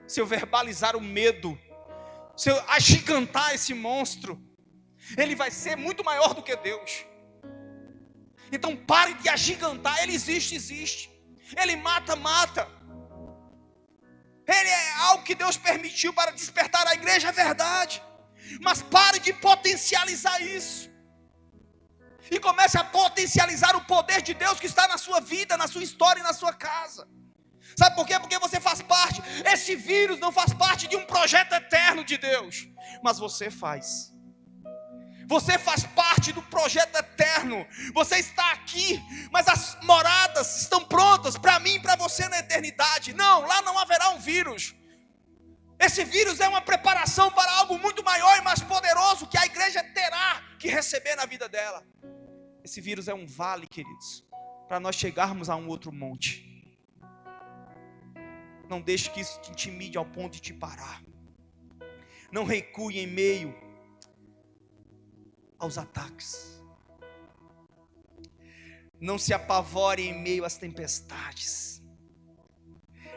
Speaker 1: Se eu verbalizar o medo, se eu agigantar esse monstro, ele vai ser muito maior do que Deus. Então pare de agigantar. Ele existe. Ele mata. Ele é algo que Deus permitiu para despertar a igreja, é verdade. Mas pare de potencializar isso. E comece a potencializar o poder de Deus que está na sua vida, na sua história e na sua casa. Sabe por quê? Porque você faz parte. Esse vírus não faz parte de um projeto eterno de Deus, mas você faz. Você faz parte do projeto eterno. Você está aqui, mas as moradas estão prontas para mim e para você na eternidade. Não, lá não haverá um vírus. Esse vírus é uma preparação para algo muito maior e mais poderoso que a igreja terá que receber na vida dela. Esse vírus é um vale, queridos, para nós chegarmos a um outro monte. Não deixe que isso te intimide ao ponto de te parar. Não recue em meio aos ataques. Não se apavore em meio às tempestades.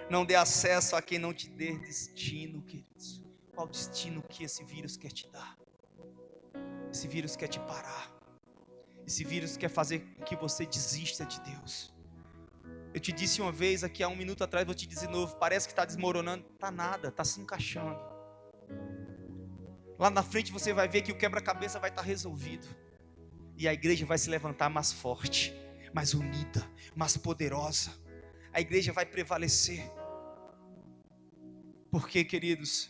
Speaker 1: Não dê acesso a quem não te dê destino, queridos. Qual destino que esse vírus quer te dar? Esse vírus quer te parar. Esse vírus quer fazer com que você desista de Deus. Eu te disse uma vez aqui há 1 minuto atrás, vou te dizer de novo. Parece que está desmoronando. Está nada, está se encaixando. Lá na frente você vai ver que o quebra-cabeça vai estar resolvido. E a igreja vai se levantar mais forte, mais unida, mais poderosa. A igreja vai prevalecer. Porque, queridos,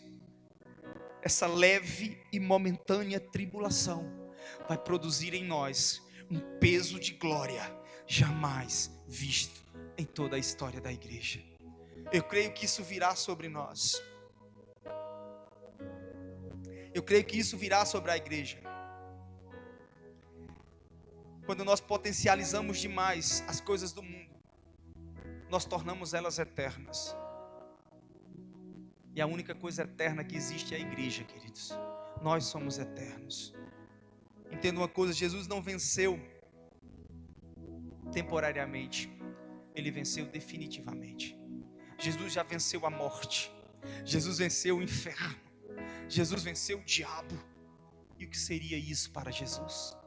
Speaker 1: essa leve e momentânea tribulação vai produzir em nós um peso de glória jamais visto em toda a história da igreja. Eu creio que isso virá sobre nós. Eu creio que isso virá sobre a igreja. Quando nós potencializamos demais as coisas do mundo, nós tornamos elas eternas. E a única coisa eterna que existe é a igreja, queridos. Nós somos eternos. Entenda uma coisa, Jesus não venceu temporariamente. Ele venceu definitivamente. Jesus já venceu a morte. Jesus venceu o inferno. Jesus venceu o diabo. E o que seria isso para Jesus?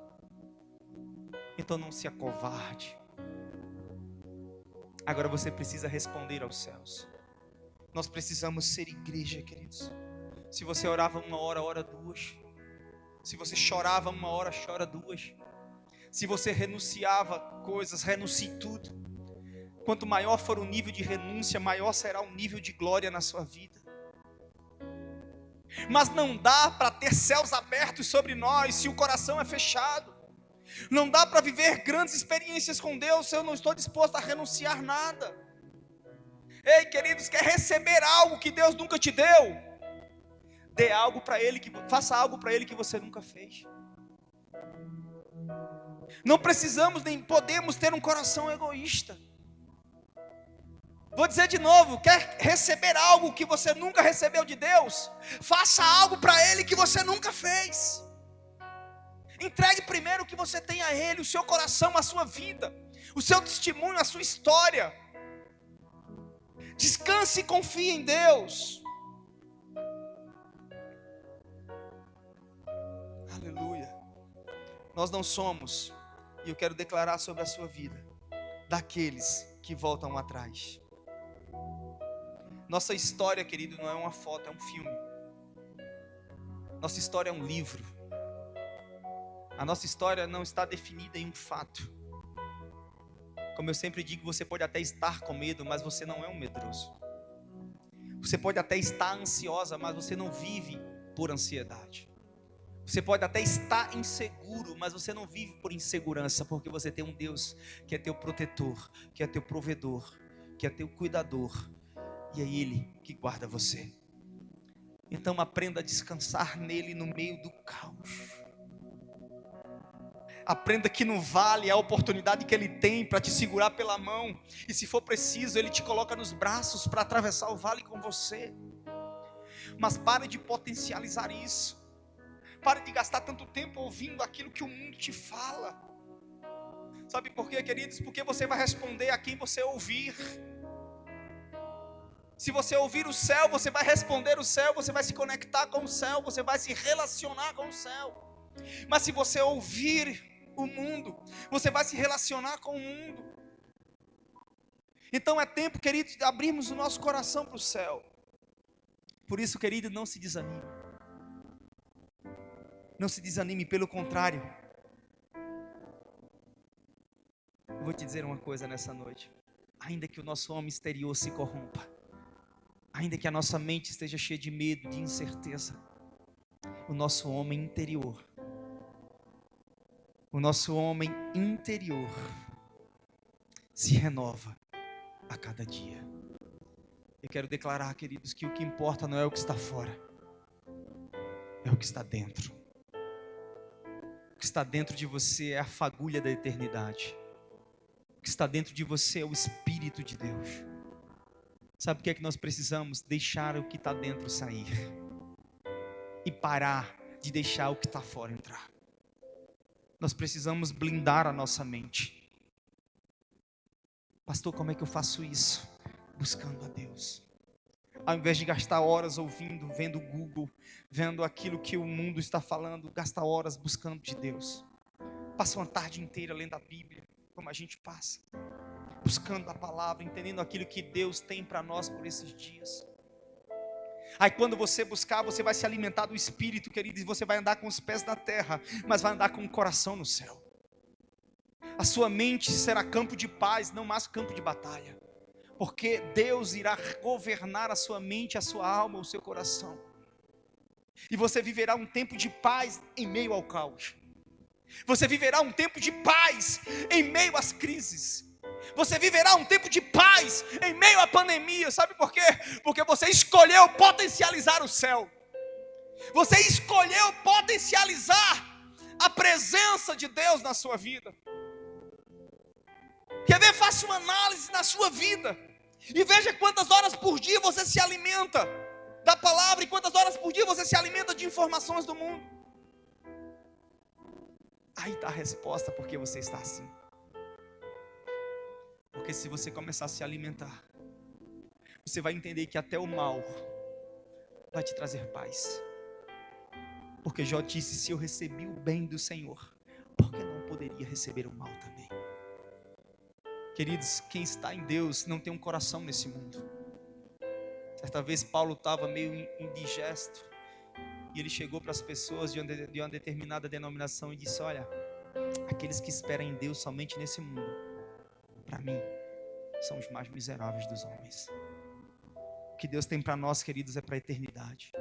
Speaker 1: Então não se acovarde. Agora você precisa responder aos céus. Nós precisamos ser igreja, queridos. Se você orava 1 hora, ora 2. Se você chorava 1 hora, chora 2. Se você renunciava coisas, renuncie tudo. Quanto maior for o nível de renúncia, maior será o nível de glória na sua vida. Mas não dá para ter céus abertos sobre nós se o coração é fechado. Não dá para viver grandes experiências com Deus se eu não estou disposto a renunciar nada. Ei, queridos, quer receber algo que Deus nunca te deu? Dê algo para Ele, faça algo para Ele que você nunca fez. Não precisamos nem podemos ter um coração egoísta. Vou dizer de novo, quer receber algo que você nunca recebeu de Deus? Faça algo para Ele que você nunca fez. Entregue primeiro o que você tem a Ele, o seu coração, a sua vida, o seu testemunho, a sua história. Descanse e confie em Deus. Aleluia. Nós não somos, e eu quero declarar sobre a sua vida, daqueles que voltam atrás. Nossa história, querido, não é uma foto, é um filme. Nossa história é um livro. A nossa história não está definida em um fato. Como eu sempre digo, você pode até estar com medo, mas você não é um medroso. Você pode até estar ansiosa, mas você não vive por ansiedade. Você pode até estar inseguro, mas você não vive por insegurança, porque você tem um Deus que é teu protetor, que é teu provedor, que é teu cuidador, e é Ele que guarda você. Então aprenda a descansar nele no meio do caos. Aprenda que no vale a oportunidade que Ele tem para te segurar pela mão. E se for preciso, Ele te coloca nos braços para atravessar o vale com você. Mas pare de potencializar isso. Pare de gastar tanto tempo ouvindo aquilo que o mundo te fala. Sabe por quê, queridos? Porque você vai responder a quem você ouvir. Se você ouvir o céu, você vai responder o céu. Você vai se conectar com o céu. Você vai se relacionar com o céu. Mas se você ouvir o mundo, você vai se relacionar com o mundo. Então é tempo, querido, de abrirmos o nosso coração para o céu. Por isso, querido, não se desanime. Não se desanime, pelo contrário. Eu vou te dizer uma coisa nessa noite. Ainda que o nosso homem exterior se corrompa, ainda que a nossa mente esteja cheia de medo, de incerteza, o nosso homem interior, se renova a cada dia. Eu quero declarar, queridos, que o que importa não é o que está fora, é o que está dentro. O que está dentro de você é a fagulha da eternidade. O que está dentro de você é o Espírito de Deus. Sabe o que é que nós precisamos? Deixar o que está dentro sair. E parar de deixar o que está fora entrar. Nós precisamos blindar a nossa mente. Pastor, como é que eu faço isso? Buscando a Deus. Ao invés de gastar horas ouvindo, vendo o Google, vendo aquilo que o mundo está falando, gasta horas buscando de Deus. Passa uma tarde inteira lendo a Bíblia, como a gente passa. Buscando a palavra, entendendo aquilo que Deus tem para nós por esses dias. Aí quando você buscar, você vai se alimentar do Espírito, querido, e você vai andar com os pés na terra, mas vai andar com o coração no céu. A sua mente será campo de paz, não mais campo de batalha. Porque Deus irá governar a sua mente, a sua alma, o seu coração. E você viverá um tempo de paz em meio ao caos. Você viverá um tempo de paz em meio às crises. Você viverá um tempo de paz em meio à pandemia. Sabe por quê? Porque você escolheu potencializar o céu. Você escolheu potencializar a presença de Deus na sua vida. Quer ver? Faça uma análise na sua vida e veja quantas horas por dia você se alimenta da palavra e quantas horas por dia você se alimenta de informações do mundo. Aí está a resposta porque você está assim. Porque se você começar a se alimentar, você vai entender que até o mal vai te trazer paz. Porque Jó disse: se eu recebi o bem do Senhor, por que não poderia receber o mal também? Queridos, quem está em Deus não tem um coração nesse mundo. Certa vez Paulo estava meio indigesto, e ele chegou para as pessoas de uma determinada denominação e disse: olha, aqueles que esperam em Deus somente nesse mundo, para mim, são os mais miseráveis dos homens. O que Deus tem para nós, queridos, é para a eternidade.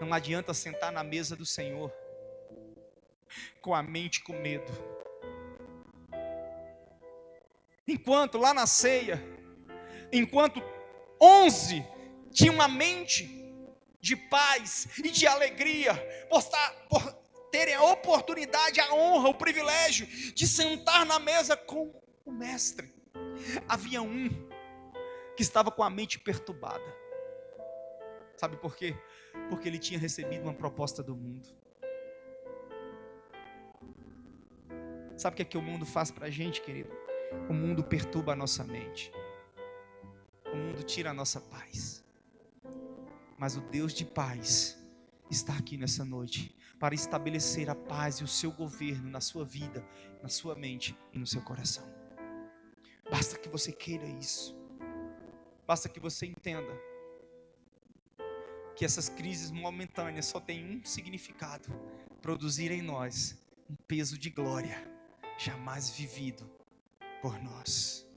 Speaker 1: Não adianta sentar na mesa do Senhor com a mente com medo. Enquanto lá na ceia, enquanto 11 tinham uma mente de paz e de alegria, por terem a oportunidade, a honra, o privilégio de sentar na mesa com o mestre, havia um que estava com a mente perturbada. Sabe por quê? Porque ele tinha recebido uma proposta do mundo. Sabe o que o mundo faz para a gente, querido? O mundo perturba a nossa mente. O mundo tira a nossa paz. Mas o Deus de paz está aqui nessa noite para estabelecer a paz e o seu governo na sua vida, na sua mente e no seu coração. Basta que você queira isso. Basta que você entenda que essas crises momentâneas só têm um significado: produzir em nós um peso de glória jamais vivido por nós.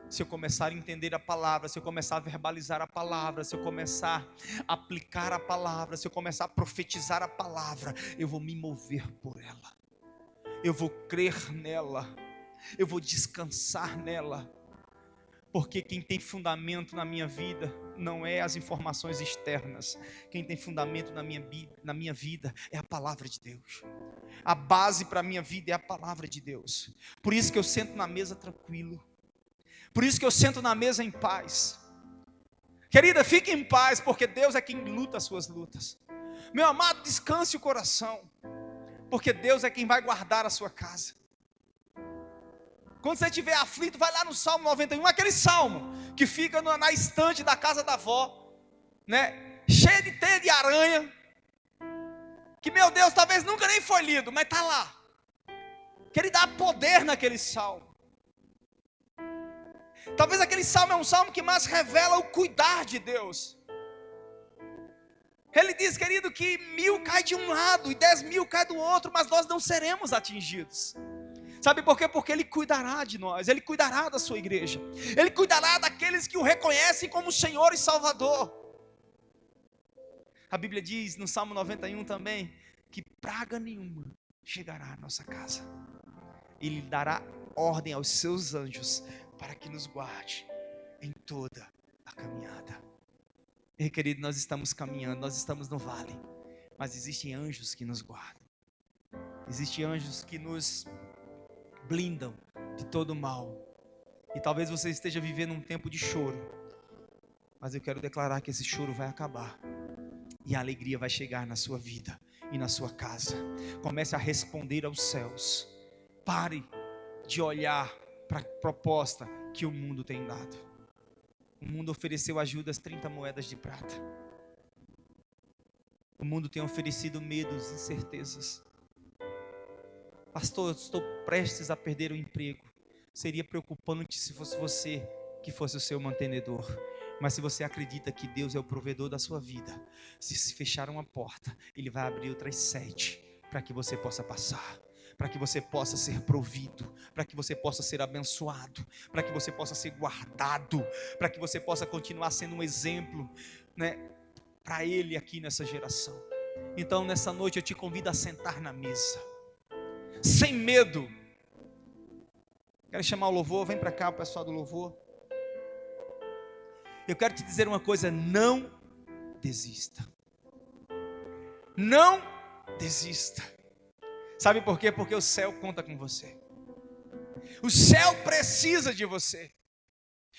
Speaker 1: Se eu começar a entender a palavra, se eu começar a verbalizar a palavra, se eu começar a aplicar a palavra, se eu começar a profetizar a palavra, eu vou me mover por ela, eu vou crer nela, eu vou descansar nela. Porque quem tem fundamento na minha vida não é as informações externas. Quem tem fundamento na minha vida é a palavra de Deus. A base para a minha vida é a palavra de Deus. Por isso que eu sento na mesa tranquilo. Por isso que eu sento na mesa em paz. Querida, fique em paz, porque Deus é quem luta as suas lutas. Meu amado, descanse o coração, porque Deus é quem vai guardar a sua casa. Quando você estiver aflito, vai lá no Salmo 91, aquele salmo que fica na estante da casa da avó, né? Cheio de teia de aranha, que, meu Deus, talvez nunca nem foi lido, mas está lá. Que ele dá poder naquele salmo. Talvez aquele salmo é um salmo que mais revela o cuidar de Deus. Ele diz, querido, que 1000 cai de um lado e 10.000 cai do outro, mas nós não seremos atingidos. Sabe por quê? Porque Ele cuidará de nós, Ele cuidará da sua igreja, Ele cuidará daqueles que o reconhecem como Senhor e Salvador. A Bíblia diz no Salmo 91 também, que praga nenhuma chegará à nossa casa. Ele dará ordem aos seus anjos para que nos guarde em toda a caminhada. E querido, nós estamos caminhando, nós estamos no vale, mas existem anjos que nos guardam. Existem anjos que nos blindam de todo mal. E talvez você esteja vivendo um tempo de choro, mas eu quero declarar que esse choro vai acabar e a alegria vai chegar na sua vida e na sua casa. Comece a responder aos céus. Pare de olhar para a proposta que o mundo tem dado. O mundo ofereceu a Judas 30 moedas de prata. O mundo tem oferecido medos, incertezas. Pastor, eu estou prestes a perder o emprego. Seria preocupante se fosse você que fosse o seu mantenedor. Mas se você acredita que Deus é o provedor da sua vida, se fechar uma porta, Ele vai abrir outras 7 para que você possa passar, para que você possa ser provido, para que você possa ser abençoado, para que você possa ser guardado, para que você possa continuar sendo um exemplo, né, para Ele aqui nessa geração. Então nessa noite eu te convido a sentar na mesa, sem medo. Quero chamar o louvor, vem para cá o pessoal do louvor. Eu quero te dizer uma coisa, não desista. Não desista. Sabe por quê? Porque o céu conta com você. O céu precisa de você.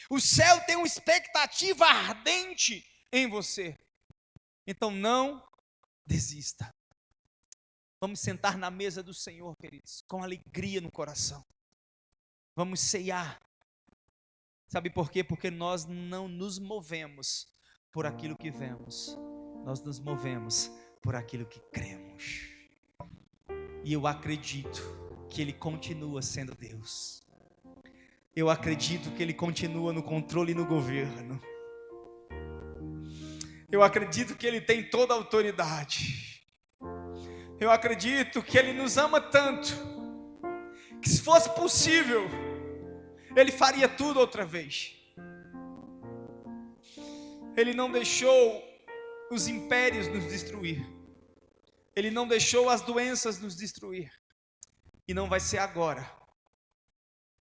Speaker 1: O céu tem uma expectativa ardente em você. Então não desista. Vamos sentar na mesa do Senhor, queridos, com alegria no coração. Vamos ceiar. Sabe por quê? Porque nós não nos movemos por aquilo que vemos. Nós nos movemos por aquilo que cremos. E eu acredito que Ele continua sendo Deus. Eu acredito que Ele continua no controle e no governo. Eu acredito que Ele tem toda a autoridade. Eu acredito que Ele nos ama tanto, que se fosse possível, Ele faria tudo outra vez. Ele não deixou os impérios nos destruir. Ele não deixou as doenças nos destruir. E não vai ser agora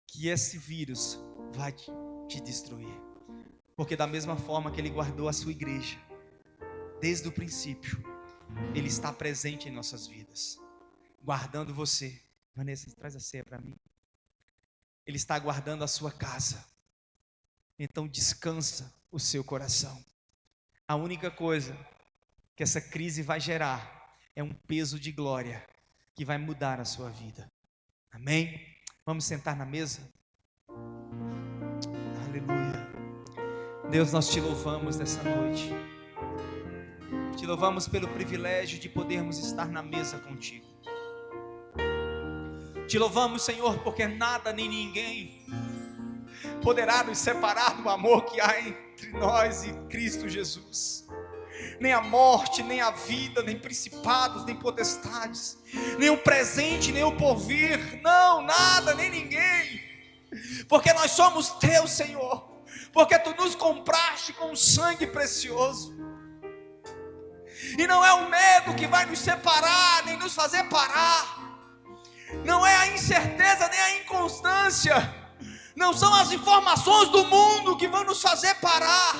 Speaker 1: que esse vírus vai te destruir. Porque da mesma forma que Ele guardou a sua igreja, desde o princípio, Ele está presente em nossas vidas, guardando você. Vanessa, traz a ceia para mim. Ele está guardando a sua casa. Então descansa o seu coração. A única coisa que essa crise vai gerar é um peso de glória que vai mudar a sua vida. Amém? Vamos sentar na mesa? Aleluia. Deus, nós te louvamos nessa noite. Te louvamos pelo privilégio de podermos estar na mesa contigo. Te louvamos, Senhor, porque nada nem ninguém poderá nos separar do amor que há entre nós e Cristo Jesus. Nem a morte, nem a vida, nem principados, nem potestades, nem o presente, nem o porvir. Não, nada, nem ninguém. Porque nós somos teus, Senhor. Porque tu nos compraste com um sangue precioso. E não é o medo que vai nos separar, nem nos fazer parar. Não é a incerteza nem a inconstância. Não são as informações do mundo que vão nos fazer parar.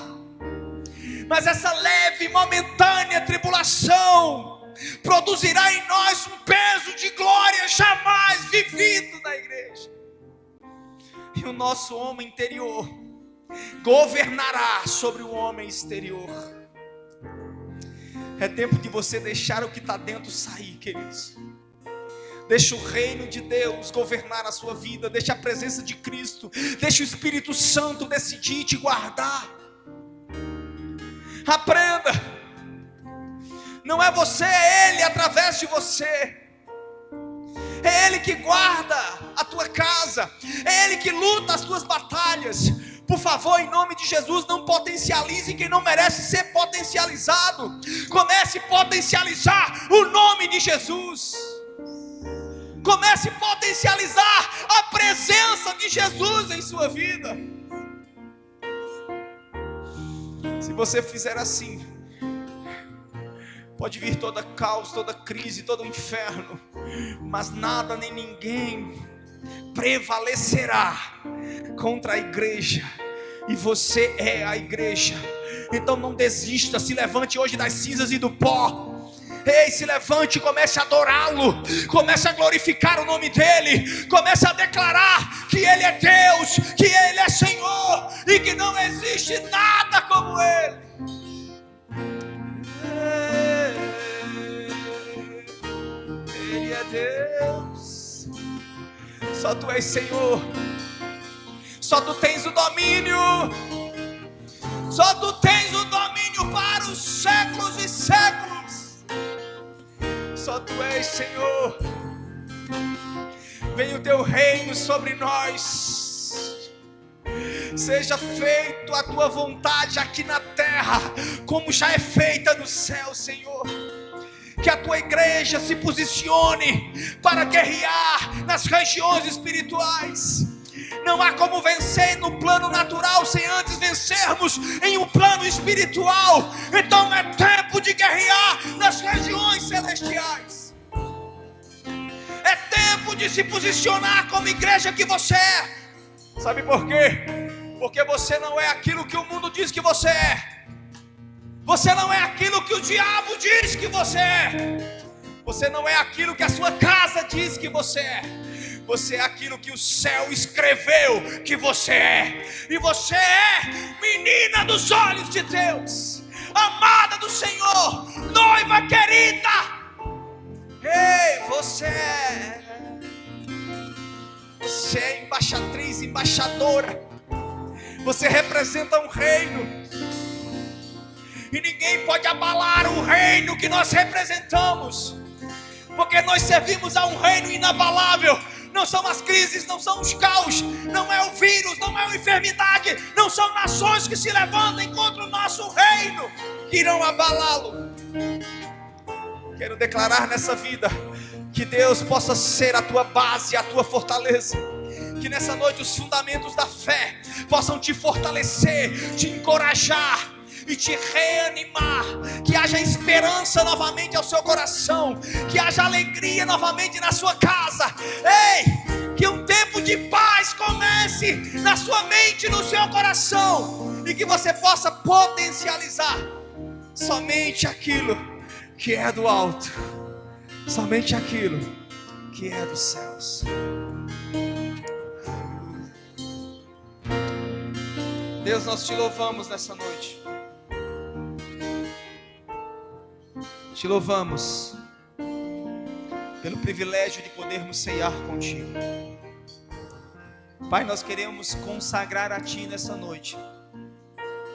Speaker 1: Mas essa leve e momentânea tribulação produzirá em nós um peso de glória jamais vivido na igreja. E o nosso homem interior governará sobre o homem exterior. É tempo de você deixar o que está dentro sair, queridos. Deixa o reino de Deus governar a sua vida. Deixa a presença de Cristo, deixa o Espírito Santo decidir te guardar. Aprenda. Não é você, é Ele através de você. É Ele que guarda a tua casa. É Ele que luta as tuas batalhas. Por favor, em nome de Jesus, não potencialize quem não merece ser potencializado. Comece a potencializar o nome de Jesus. Comece a potencializar a presença de Jesus em sua vida. Se você fizer assim, pode vir toda caos, toda crise, todo inferno, mas nada nem ninguém prevalecerá contra a igreja. E você é a igreja. Então não desista, se levante hoje das cinzas e do pó. Ei, se levante e comece a adorá-lo. Comece a glorificar o nome dEle. Comece a declarar que Ele é Deus, que Ele é Senhor e que não existe nada como Ele. Ele é Deus. Só Tu és Senhor. Só Tu tens o domínio. Só Tu tens o domínio para os séculos e séculos. Só Tu és Senhor. Venha o Teu reino sobre nós. Seja feito a tua vontade aqui na terra, como já é feita no céu, Senhor. Que a tua igreja se posicione para guerrear nas regiões espirituais. Não há como vencer no plano natural sem antes vencermos em um plano espiritual. Então é tempo de guerrear nas regiões celestiais. É tempo de se posicionar como igreja que você é. Sabe por quê? Porque você não é aquilo que o mundo diz que você é. Você não é aquilo que o diabo diz que você é. Você não é aquilo que a sua casa diz que você é. Você é aquilo que o céu escreveu que você é. E você é menina dos olhos de Deus, amada do Senhor, noiva querida. Ei, você é embaixatriz, embaixadora. Você representa um reino. E ninguém pode abalar o reino que nós representamos, porque nós servimos a um reino inabalável. Não são as crises, não são os caos, não é o vírus, não é a enfermidade, não são nações que se levantem contra o nosso reino que irão abalá-lo. Quero declarar nessa vida que Deus possa ser a tua base, a tua fortaleza. Que nessa noite os fundamentos da fé possam te fortalecer, te encorajar e te reanimar. Que haja esperança novamente ao seu coração, que haja alegria novamente na sua casa. Ei, que um tempo de paz comece na sua mente e no seu coração, e que você possa potencializar somente aquilo que é do alto, somente aquilo que é dos céus. Deus, nós te louvamos nessa noite. Te louvamos pelo privilégio de podermos ceiar contigo. Pai, nós queremos consagrar a Ti nessa noite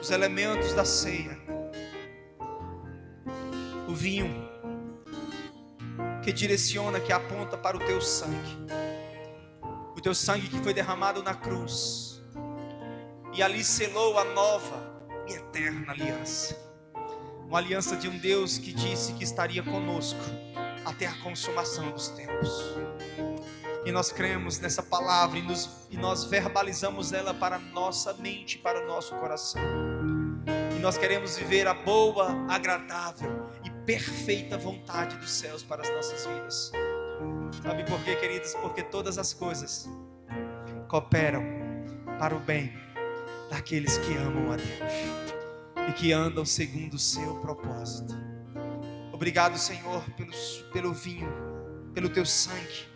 Speaker 1: os elementos da ceia. O vinho que direciona, que aponta para o Teu sangue. O Teu sangue que foi derramado na cruz e ali selou a nova e eterna aliança. Uma aliança de um Deus que disse que estaria conosco até a consumação dos tempos. E nós cremos nessa palavra e nós verbalizamos ela para a nossa mente, para o nosso coração. E nós queremos viver a boa, agradável e perfeita vontade dos céus para as nossas vidas. Sabe por quê, queridos? Porque todas as coisas cooperam para o bem daqueles que amam a Deus e que andam segundo o seu propósito. Obrigado, Senhor, pelo vinho, pelo Teu sangue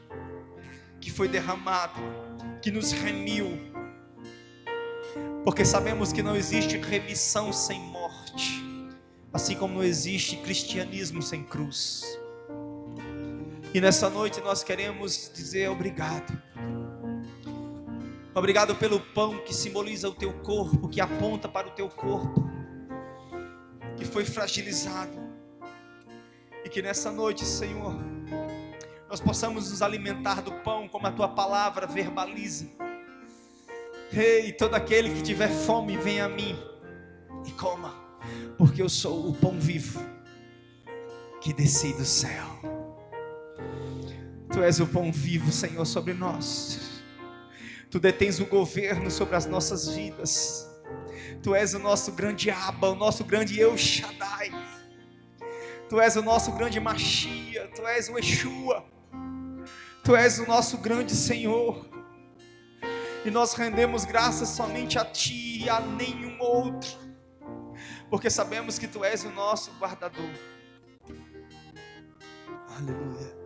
Speaker 1: que foi derramado, que nos remiu, porque sabemos que não existe remissão sem morte, assim como não existe cristianismo sem cruz. E nessa noite nós queremos dizer obrigado. Obrigado pelo pão que simboliza o Teu corpo, que aponta para o Teu corpo, que foi fragilizado. E que nessa noite, Senhor, nós possamos nos alimentar do pão como a Tua palavra verbaliza. Ei, todo aquele que tiver fome, venha a mim e coma, porque eu sou o pão vivo que desci do céu. Tu és o pão vivo, Senhor, sobre nós. Tu detens o governo sobre as nossas vidas. Tu és o nosso grande Abba, o nosso grande El Shaddai. Tu és o nosso grande Machia, Tu és o Yeshua. Tu és o nosso grande Senhor. E nós rendemos graças somente a Ti e a nenhum outro, porque sabemos que Tu és o nosso guardador. Aleluia.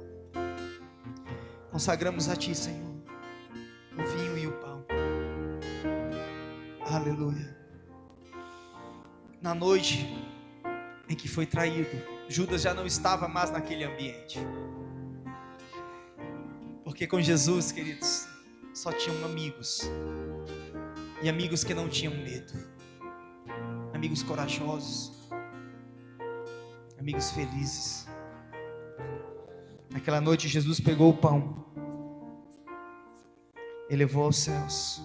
Speaker 1: Consagramos a Ti, Senhor, o vinho e o pão. Aleluia. Na noite em que foi traído, Judas já não estava mais naquele ambiente, porque com Jesus, queridos, só tinham amigos, e amigos que não tinham medo, amigos corajosos, amigos felizes. Naquela noite Jesus pegou o pão, elevou aos céus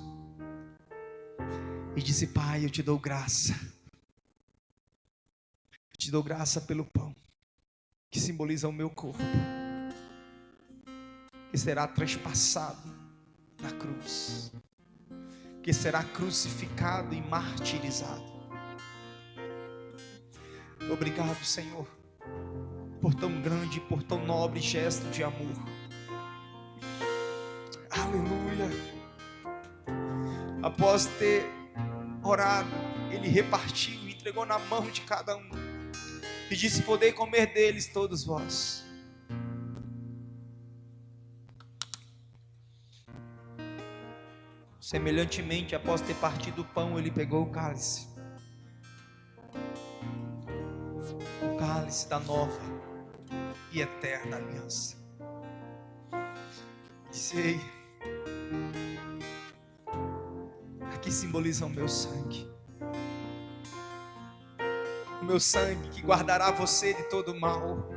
Speaker 1: e disse: Pai, eu te dou graça. Eu te dou graça pelo pão, que simboliza o meu corpo, que será trespassado na cruz, que será crucificado e martirizado. Obrigado, Senhor, por tão grande, por tão nobre gesto de amor. Aleluia. Após ter orado, Ele repartiu e entregou na mão de cada um e disse: podei comer deles todos vós. Semelhantemente, após ter partido o pão, Ele pegou o cálice da nova e eterna aliança. Disse: ei, aqui simboliza o meu sangue. O meu sangue que guardará você de todo mal.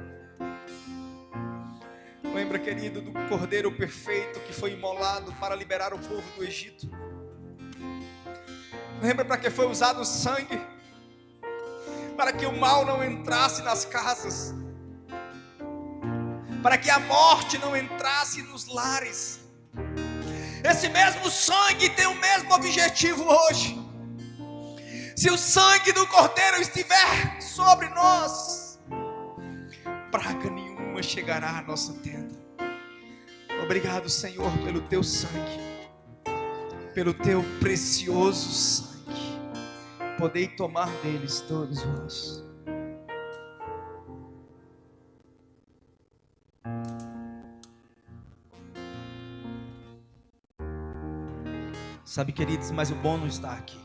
Speaker 1: Lembra, querido, do Cordeiro perfeito que foi imolado para liberar o povo do Egito? Lembra para que foi usado o sangue? Para que o mal não entrasse nas casas, para que a morte não entrasse nos lares. Esse mesmo sangue tem o mesmo objetivo hoje. Se o sangue do Cordeiro estiver sobre nós, praga nenhuma chegará à nossa tenda. Obrigado, Senhor, pelo teu sangue, pelo teu precioso sangue. Podei tomar deles todos vós. Sabe, queridos, mas o bom não está aqui.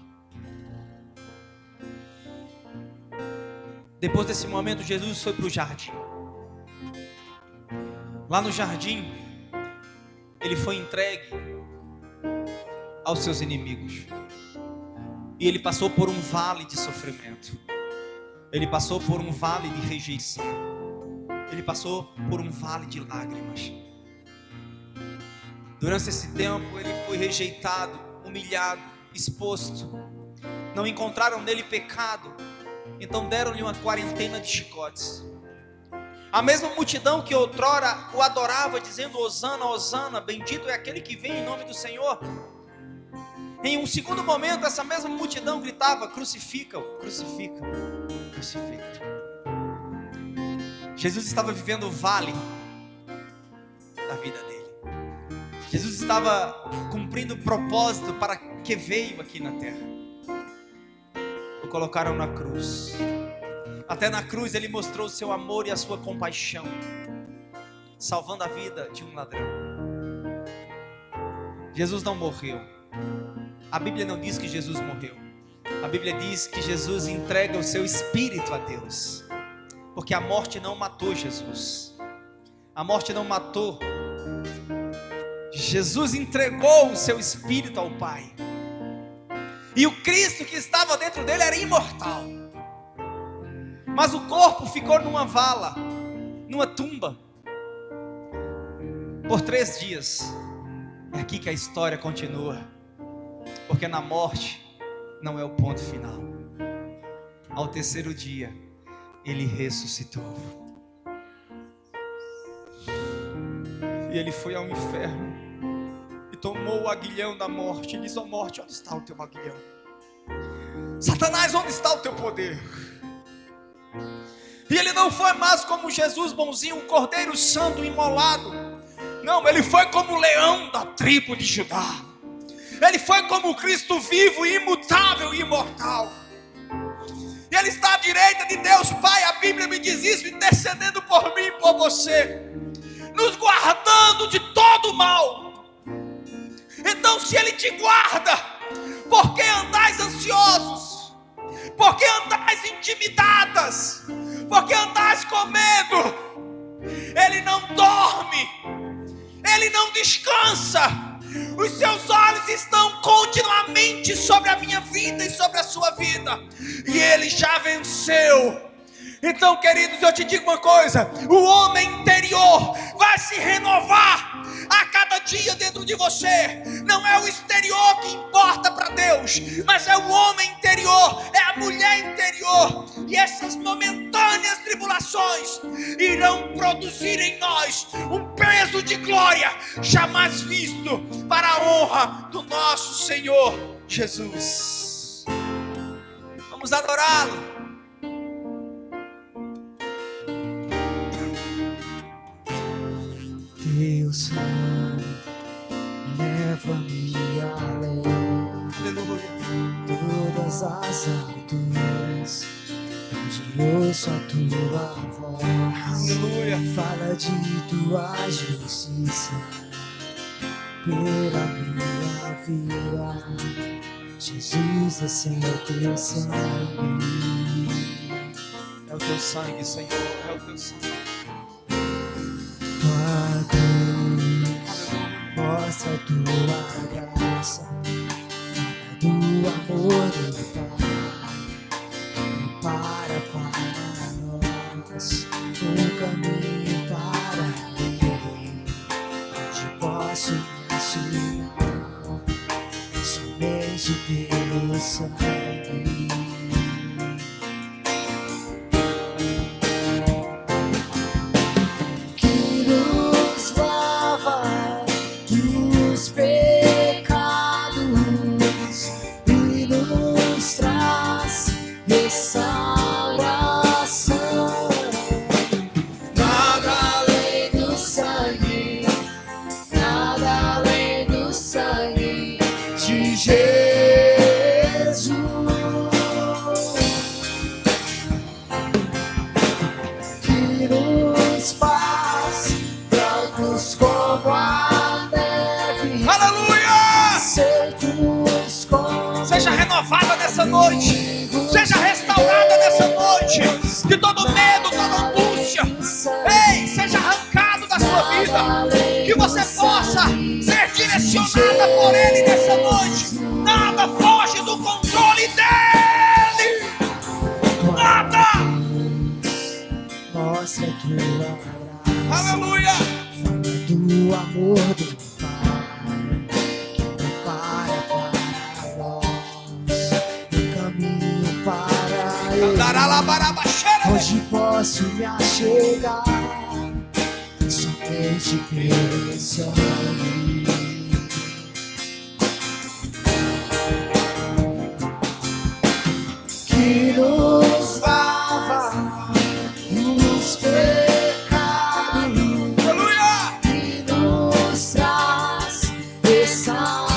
Speaker 1: Depois desse momento, Jesus foi para o jardim. Lá no jardim, Ele foi entregue aos seus inimigos. E Ele passou por um vale de sofrimento. Ele passou por um vale de rejeição. Ele passou por um vale de lágrimas. Durante esse tempo, Ele foi rejeitado, humilhado, exposto. Não encontraram nele pecado, então deram-lhe uma quarentena de chicotes. A mesma multidão que outrora o adorava, dizendo: Hosana, Hosana, bendito é aquele que vem em nome do Senhor. Em um segundo momento, essa mesma multidão gritava: crucifica-o, crucifica-o, crucifica-o. Jesus estava vivendo o vale da vida dele. Jesus estava cumprindo o propósito para que veio aqui na terra. O colocaram na cruz. Até na cruz Ele mostrou o seu amor e a sua compaixão, salvando a vida de um ladrão. Jesus não morreu. A Bíblia não diz que Jesus morreu. A Bíblia diz que Jesus entrega o seu espírito a Deus, porque a morte não matou Jesus. A morte não matou. Jesus entregou o seu espírito ao Pai. E o Cristo que estava dentro dele era imortal. Mas o corpo ficou numa vala, numa tumba, por 3 dias. É aqui que a história continua. Porque na morte não é o ponto final. Ao 3º dia, Ele ressuscitou. E Ele foi ao inferno e tomou o aguilhão da morte. E disse: ó morte, onde está o teu aguilhão? Satanás, onde está o teu poder? E Ele não foi mais como Jesus bonzinho, um cordeiro santo imolado. Não, Ele foi como o leão da tribo de Judá. Ele foi como o Cristo vivo, imutável e imortal. E Ele está à direita de Deus Pai. A Bíblia me diz isso, intercedendo por mim e por você, nos guardando de todo mal. Então, se Ele te guarda, por que andais ansiosos? Por que andais intimidadas? Por que andais com medo? Ele não dorme, Ele não descansa. Os seus olhos estão continuamente sobre a minha vida e sobre a sua vida. E Ele já venceu. Então, queridos, eu te digo uma coisa: o homem interior vai se renovar a cada dia dentro de de você. Não é o exterior que importa para Deus, mas é o homem interior, é a mulher interior. E essas momentâneas tribulações irão produzir em nós um peso de glória jamais visto, para a honra do nosso Senhor Jesus. Vamos adorá-lo.
Speaker 3: Teu sangue leva-me além.
Speaker 1: Aleluia.
Speaker 3: Todas as alturas, onde ouço a tua voz.
Speaker 1: Aleluia.
Speaker 3: Fala de tua justiça pela minha vida. Jesus, esse é o teu sangue.
Speaker 1: É o teu sangue, Senhor, é o teu sangue.
Speaker 3: Tua cruz mostra tua graça, do amor do Pai. Prepara para nós um caminho para ele, onde posso me achegar somente pelo sangue.
Speaker 1: Nessa noite, seja restaurada nessa noite, de todo medo, toda angústia, ei, seja arrancado da sua vida, que você possa ser direcionada por Ele nessa noite. Nada foge do controle dEle, nada.
Speaker 3: Mostra tua graça,
Speaker 1: aleluia,
Speaker 3: do amor do Pai, que prepara para nós caminho para ele, hoje posso me achegar somente pelo sangue. Que nos lava dos pecados, aleluia, que nos traz restauração.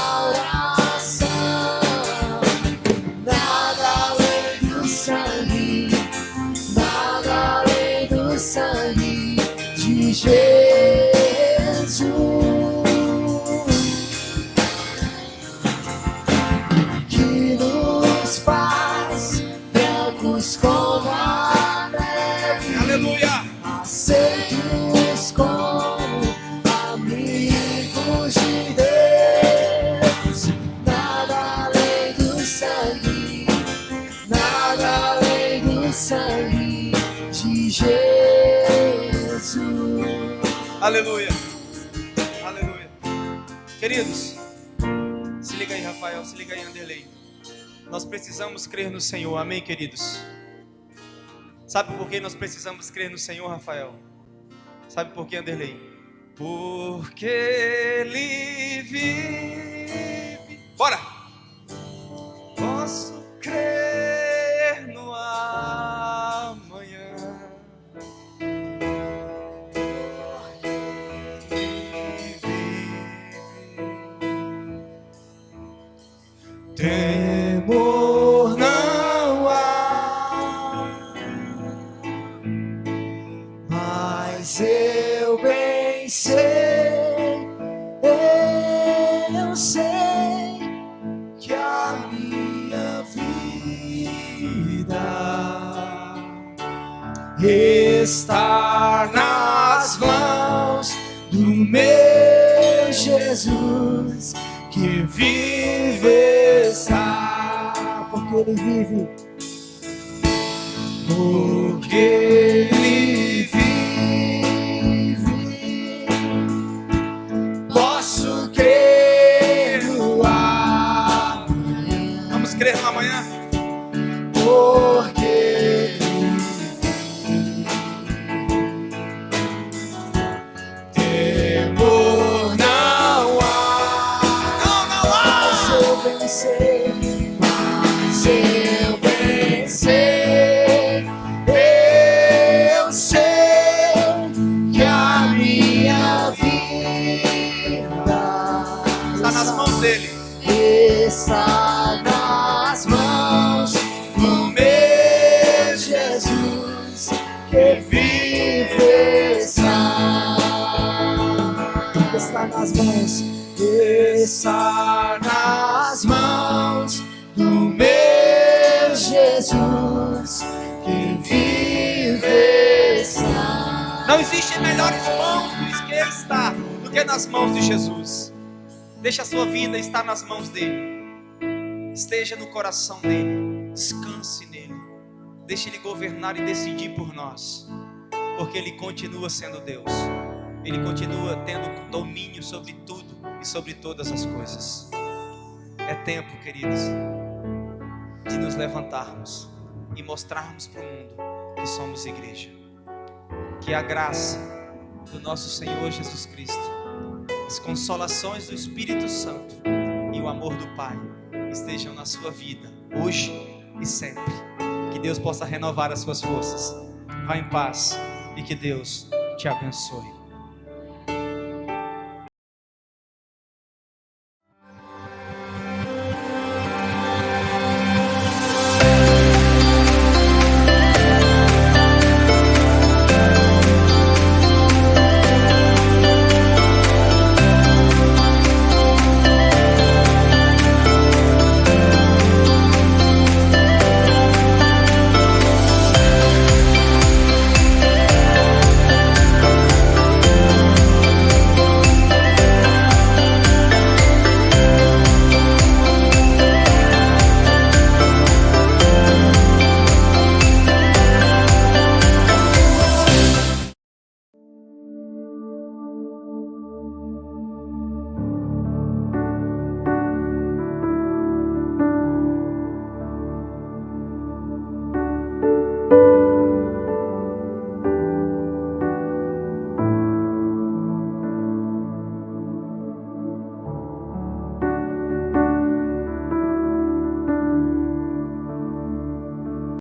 Speaker 3: Sangue de Jesus, que nos faz brancos como a neve, aleluia, aceitos como amigos de Deus. Nada além do sangue, nada além do sangue de Jesus.
Speaker 1: Aleluia, aleluia. Queridos, se liga aí, Rafael, se liga aí, Anderlei. Nós precisamos crer no Senhor, amém, queridos? Sabe por que nós precisamos crer no Senhor, Rafael? Sabe por que, Anderlei? Porque Ele vive. Bora! Posso crer no amanhã. Temor não há,
Speaker 3: mas eu bem sei, que a minha vida está nas mãos do meu Jesus, que vive está, porque Ele vive, porque Ele vive, posso crer. está nas mãos, está nas mãos do meu Jesus, que vive está.
Speaker 1: Não existem melhores mãos do que está do que nas mãos de Jesus. Deixa a sua vida estar nas mãos dele. Esteja no coração dele. Descanse nele. Deixe ele governar e decidir por nós. Porque ele continua sendo Deus. Ele continua tendo domínio sobre tudo e sobre todas as coisas. É tempo, queridos, de nos levantarmos e mostrarmos para o mundo que somos igreja. Que a graça do nosso Senhor Jesus Cristo, as consolações do Espírito Santo e o amor do Pai estejam na sua vida, hoje e sempre. Que Deus possa renovar as suas forças. Vá em paz e que Deus te abençoe.